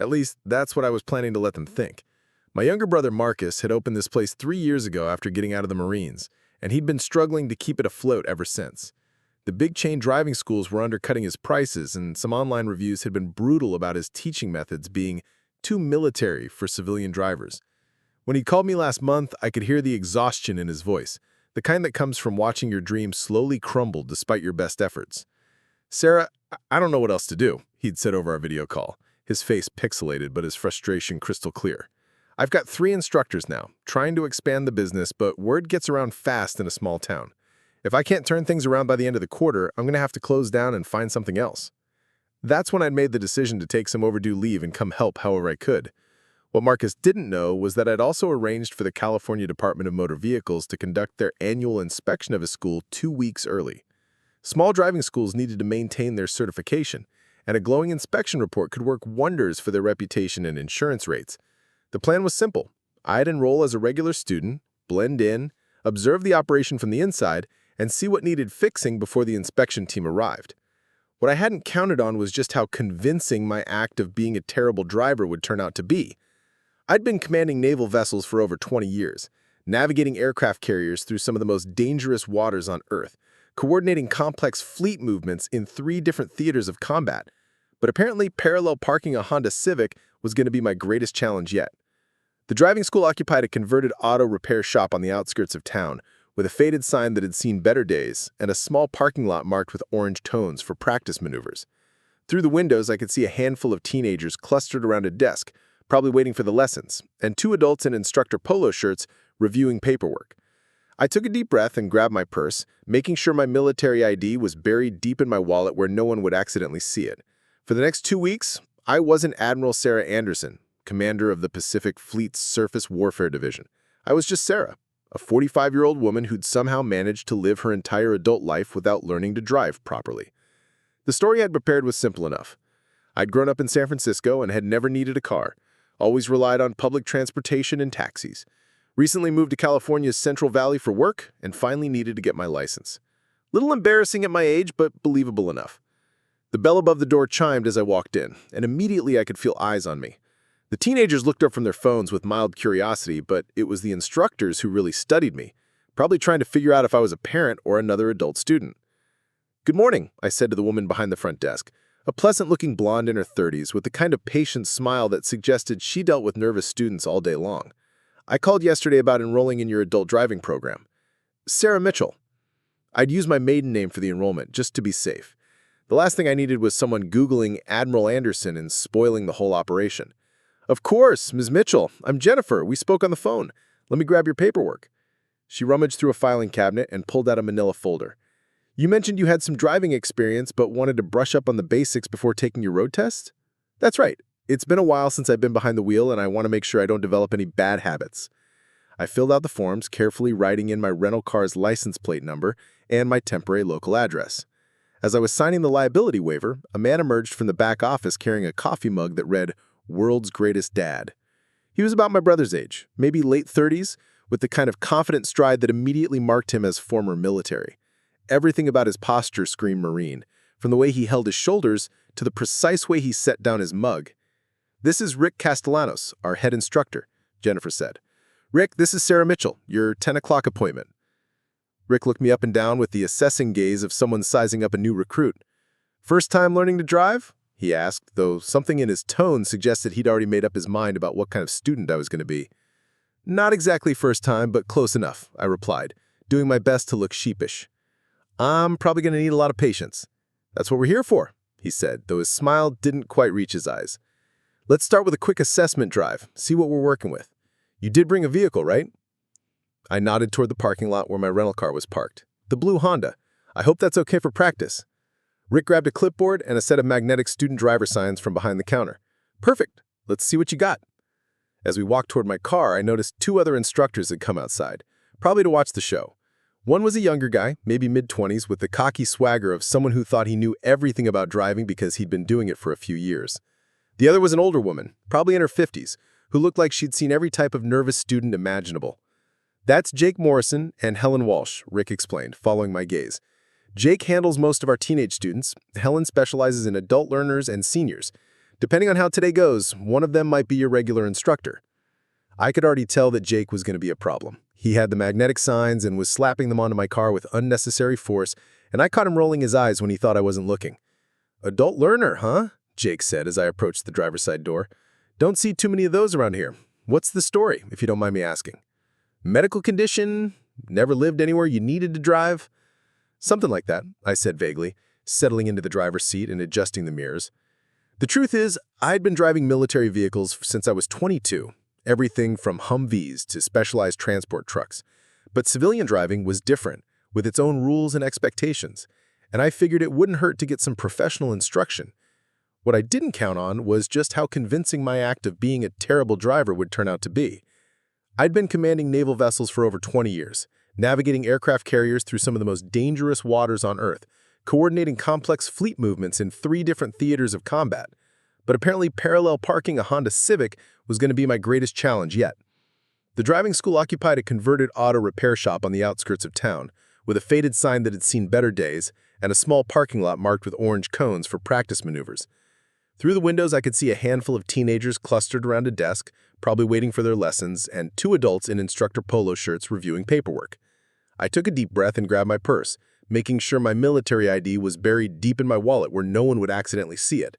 At least, that's what I was planning to let them think. My younger brother Marcus had opened this place 3 years ago after getting out of the Marines, and he'd been struggling to keep it afloat ever since. The big chain driving schools were undercutting his prices, and some online reviews had been brutal about his teaching methods being too military for civilian drivers. When he called me last month, I could hear the exhaustion in his voice, the kind that comes from watching your dreams slowly crumble despite your best efforts. "Sarah, I don't know what else to do," he'd said over our video call, his face pixelated but his frustration crystal clear. "I've got 3 instructors now, trying to expand the business, but word gets around fast in a small town. If I can't turn things around by the end of the quarter, I'm going to have to close down and find something else." That's when I'd made the decision to take some overdue leave and come help however I could. What Marcus didn't know was that I'd also arranged for the California Department of Motor Vehicles to conduct their annual inspection of his school 2 weeks early. Small driving schools needed to maintain their certification, and a glowing inspection report could work wonders for their reputation and insurance rates. The plan was simple. I'd enroll as a regular student, blend in, observe the operation from the inside, and see what needed fixing before the inspection team arrived. What I hadn't counted on was just how convincing my act of being a terrible driver would turn out to be. I'd been commanding naval vessels for over 20 years, navigating aircraft carriers through some of the most dangerous waters on Earth, coordinating complex fleet movements in 3 different theaters of combat. But apparently, parallel parking a Honda Civic was going to be my greatest challenge yet. The driving school occupied a converted auto repair shop on the outskirts of town, with a faded sign that had seen better days and a small parking lot marked with orange tones for practice maneuvers. Through the windows, I could see a handful of teenagers clustered around a desk, probably waiting for the lessons, and 2 adults in instructor polo shirts reviewing paperwork. I took a deep breath and grabbed my purse, making sure my military ID was buried deep in my wallet where no one would accidentally see it. For the next 2 weeks, I wasn't Admiral Sarah Anderson, commander of the Pacific Fleet's Surface Warfare Division. I was just Sarah, a 45-year-old woman who'd somehow managed to live her entire adult life without learning to drive properly. The story I'd prepared was simple enough. I'd grown up in San Francisco and had never needed a car, always relied on public transportation and taxis. Recently moved to California's Central Valley for work and finally needed to get my license. Little embarrassing at my age, but believable enough. The bell above the door chimed as I walked in, and immediately I could feel eyes on me. The teenagers looked up from their phones with mild curiosity, but it was the instructors who really studied me, probably trying to figure out if I was a parent or another adult student. "Good morning," I said to the woman behind the front desk, a pleasant-looking blonde in her 30s with the kind of patient smile that suggested she dealt with nervous students all day long. "I called yesterday about enrolling in your adult driving program." "Sarah Mitchell." I'd use my maiden name for the enrollment, just to be safe. The last thing I needed was someone Googling Admiral Anderson and spoiling the whole operation. "Of course, Ms. Mitchell. I'm Jennifer. We spoke on the phone. Let me grab your paperwork." She rummaged through a filing cabinet and pulled out a manila folder. "You mentioned you had some driving experience but wanted to brush up on the basics before taking your road test?" "That's right. It's been a while since I've been behind the wheel and I want to make sure I don't develop any bad habits." I filled out the forms, carefully writing in my rental car's license plate number and my temporary local address. As I was signing the liability waiver, a man emerged from the back office carrying a coffee mug that read, "World's Greatest Dad." He was about my brother's age, maybe late 30s, with the kind of confident stride that immediately marked him as former military. Everything about his posture screamed Marine, from the way he held his shoulders to the precise way he set down his mug. "This is Rick Castellanos, our head instructor," Jennifer said. "Rick, this is Sarah Mitchell, your 10 o'clock appointment." Rick looked me up and down with the assessing gaze of someone sizing up a new recruit. "First time learning to drive?" he asked, though something in his tone suggested he'd already made up his mind about what kind of student I was going to be. "Not exactly first time, but close enough," I replied, doing my best to look sheepish. "I'm probably going to need a lot of patience." "That's what we're here for," he said, though his smile didn't quite reach his eyes. "Let's start with a quick assessment drive, see what we're working with. You did bring a vehicle, right?" I nodded toward the parking lot where my rental car was parked. "The blue Honda. I hope that's okay for practice." Rick grabbed a clipboard and a set of magnetic student driver signs from behind the counter. "Perfect. Let's see what you got." As we walked toward my car, I noticed 2 other instructors had come outside, probably to watch the show. One was a younger guy, maybe mid-20s, with the cocky swagger of someone who thought he knew everything about driving because he'd been doing it for a few years. The other was an older woman, probably in her 50s, who looked like she'd seen every type of nervous student imaginable. "That's Jake Morrison and Helen Walsh," Rick explained, following my gaze. "Jake handles most of our teenage students. Helen specializes in adult learners and seniors. Depending on how today goes, one of them might be your regular instructor." I could already tell that Jake was going to be a problem. He had the magnetic signs and was slapping them onto my car with unnecessary force, and I caught him rolling his eyes when he thought I wasn't looking. "Adult learner, huh?" Jake said as I approached the driver's side door. "Don't see too many of those around here. What's the story, if you don't mind me asking?" "Medical condition? Never lived anywhere you needed to drive?" "Something like that," I said vaguely, settling into the driver's seat and adjusting the mirrors. The truth is, I'd been driving military vehicles since I was 22, everything from Humvees to specialized transport trucks. But civilian driving was different, with its own rules and expectations, and I figured it wouldn't hurt to get some professional instruction. What I didn't count on was just how convincing my act of being a terrible driver would turn out to be. I'd been commanding naval vessels for over 20 years, navigating aircraft carriers through some of the most dangerous waters on Earth, coordinating complex fleet movements in 3 different theaters of combat. But apparently parallel parking a Honda Civic was going to be my greatest challenge yet. The driving school occupied a converted auto repair shop on the outskirts of town, with a faded sign that had seen better days and a small parking lot marked with orange cones for practice maneuvers. Through the windows, I could see a handful of teenagers clustered around a desk, probably waiting for their lessons, and 2 adults in instructor polo shirts reviewing paperwork. I took a deep breath and grabbed my purse, making sure my military ID was buried deep in my wallet where no one would accidentally see it.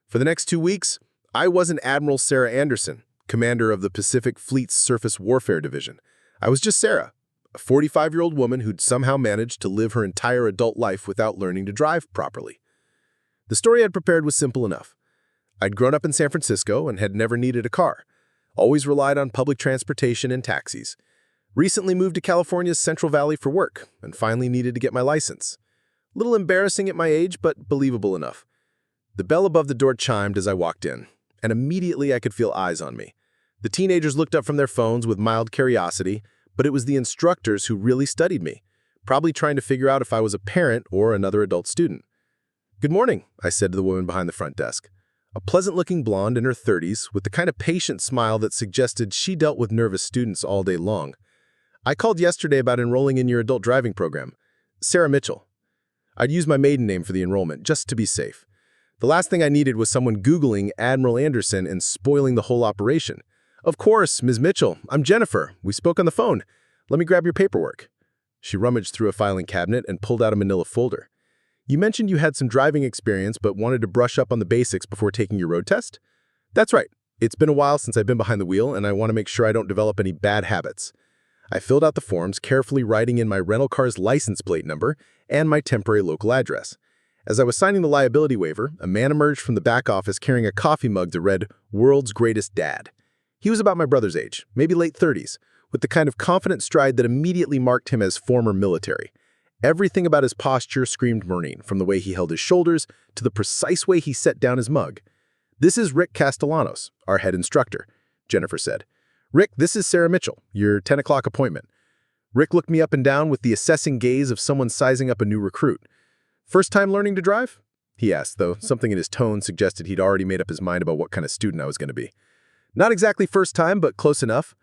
For the next 2 weeks, I wasn't Admiral Sarah Anderson, commander of the Pacific Fleet's Surface Warfare Division. I was just Sarah, a 45-year-old woman who'd somehow managed to live her entire adult life without learning to drive properly. The story I'd prepared was simple enough. I'd grown up in San Francisco and had never needed a car. Always relied on public transportation and taxis. Recently moved to California's Central Valley for work and finally needed to get my license. Little embarrassing at my age, but believable enough. The bell above the door chimed as I walked in, and immediately I could feel eyes on me. The teenagers looked up from their phones with mild curiosity, but it was the instructors who really studied me, probably trying to figure out if I was a parent or another adult student. "Good morning," I said to the woman behind the front desk. A pleasant-looking blonde in her 30s with the kind of patient smile that suggested she dealt with nervous students all day long. "I called yesterday about enrolling in your adult driving program. Sarah Mitchell." I'd use my maiden name for the enrollment, just to be safe. The last thing I needed was someone Googling Admiral Anderson and spoiling the whole operation. "Of course, Ms. Mitchell. I'm Jennifer. We spoke on the phone. Let me grab your paperwork." She rummaged through a filing cabinet and pulled out a manila folder. "You mentioned you had some driving experience but wanted to brush up on the basics before taking your road test?" "That's right. It's been a while since I've been behind the wheel, and I want to make sure I don't develop any bad habits." I filled out the forms, carefully writing in my rental car's license plate number and my temporary local address. As I was signing the liability waiver, a man emerged from the back office carrying a coffee mug that read, "World's Greatest Dad." He was about my brother's age, maybe late 30s, with the kind of confident stride that immediately marked him as former military. Everything about his posture screamed Marine, from the way he held his shoulders to the precise way he set down his mug. "This is Rick Castellanos, our head instructor," Jennifer said. "Rick, this is Sarah Mitchell, your 10 o'clock appointment." Rick looked me up and down with the assessing gaze of someone sizing up a new recruit. "First time learning to drive?" he asked, though something in his tone suggested he'd already made up his mind about what kind of student I was going to be. "Not exactly first time, but close enough.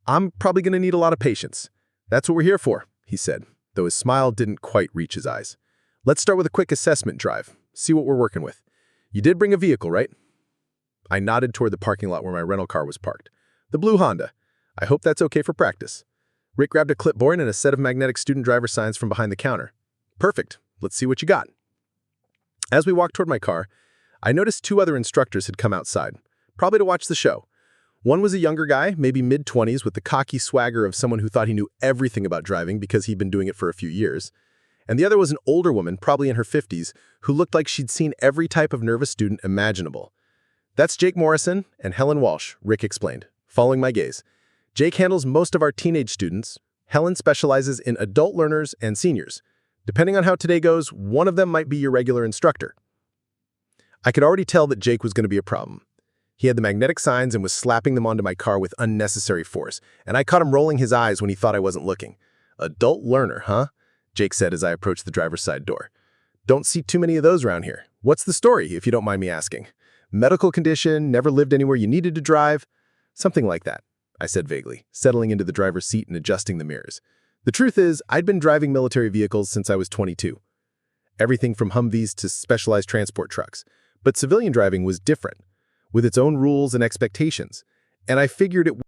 I'm probably going to need a lot of patience." "That's what we're here for," he said, though his smile didn't quite reach his eyes. "Let's start with a quick assessment drive. See what we're working with. You did bring a vehicle, right?" I nodded toward the parking lot where my rental car was parked. "The blue Honda. I hope that's okay for practice." Rick grabbed a clipboard and a set of magnetic student driver signs from behind the counter. "Perfect. Let's see what you got." As we walked toward my car, I noticed 2 other instructors had come outside, probably to watch the show. One was a younger guy, maybe mid-20s, with the cocky swagger of someone who thought he knew everything about driving because he'd been doing it for a few years. And the other was an older woman, probably in her 50s, who looked like she'd seen every type of nervous student imaginable. "That's Jake Morrison and Helen Walsh," Rick explained, following my gaze. "Jake handles most of our teenage students. Helen specializes in adult learners and seniors. Depending on how today goes, one of them might be your regular instructor." I could already tell that Jake was going to be a problem. He had the magnetic signs and was slapping them onto my car with unnecessary force, and I caught him rolling his eyes when he thought I wasn't looking. "Adult learner, huh?" Jake said as I approached the driver's side door. "Don't see too many of those around here. What's the story, if you don't mind me asking?" "Medical condition, never lived anywhere you needed to drive?" Something like that, I said vaguely, settling into the driver's seat and adjusting the mirrors. The truth is, I'd been driving military vehicles since I was 22. Everything from Humvees to specialized transport trucks. But civilian driving was different, with its own rules and expectations, and I figured it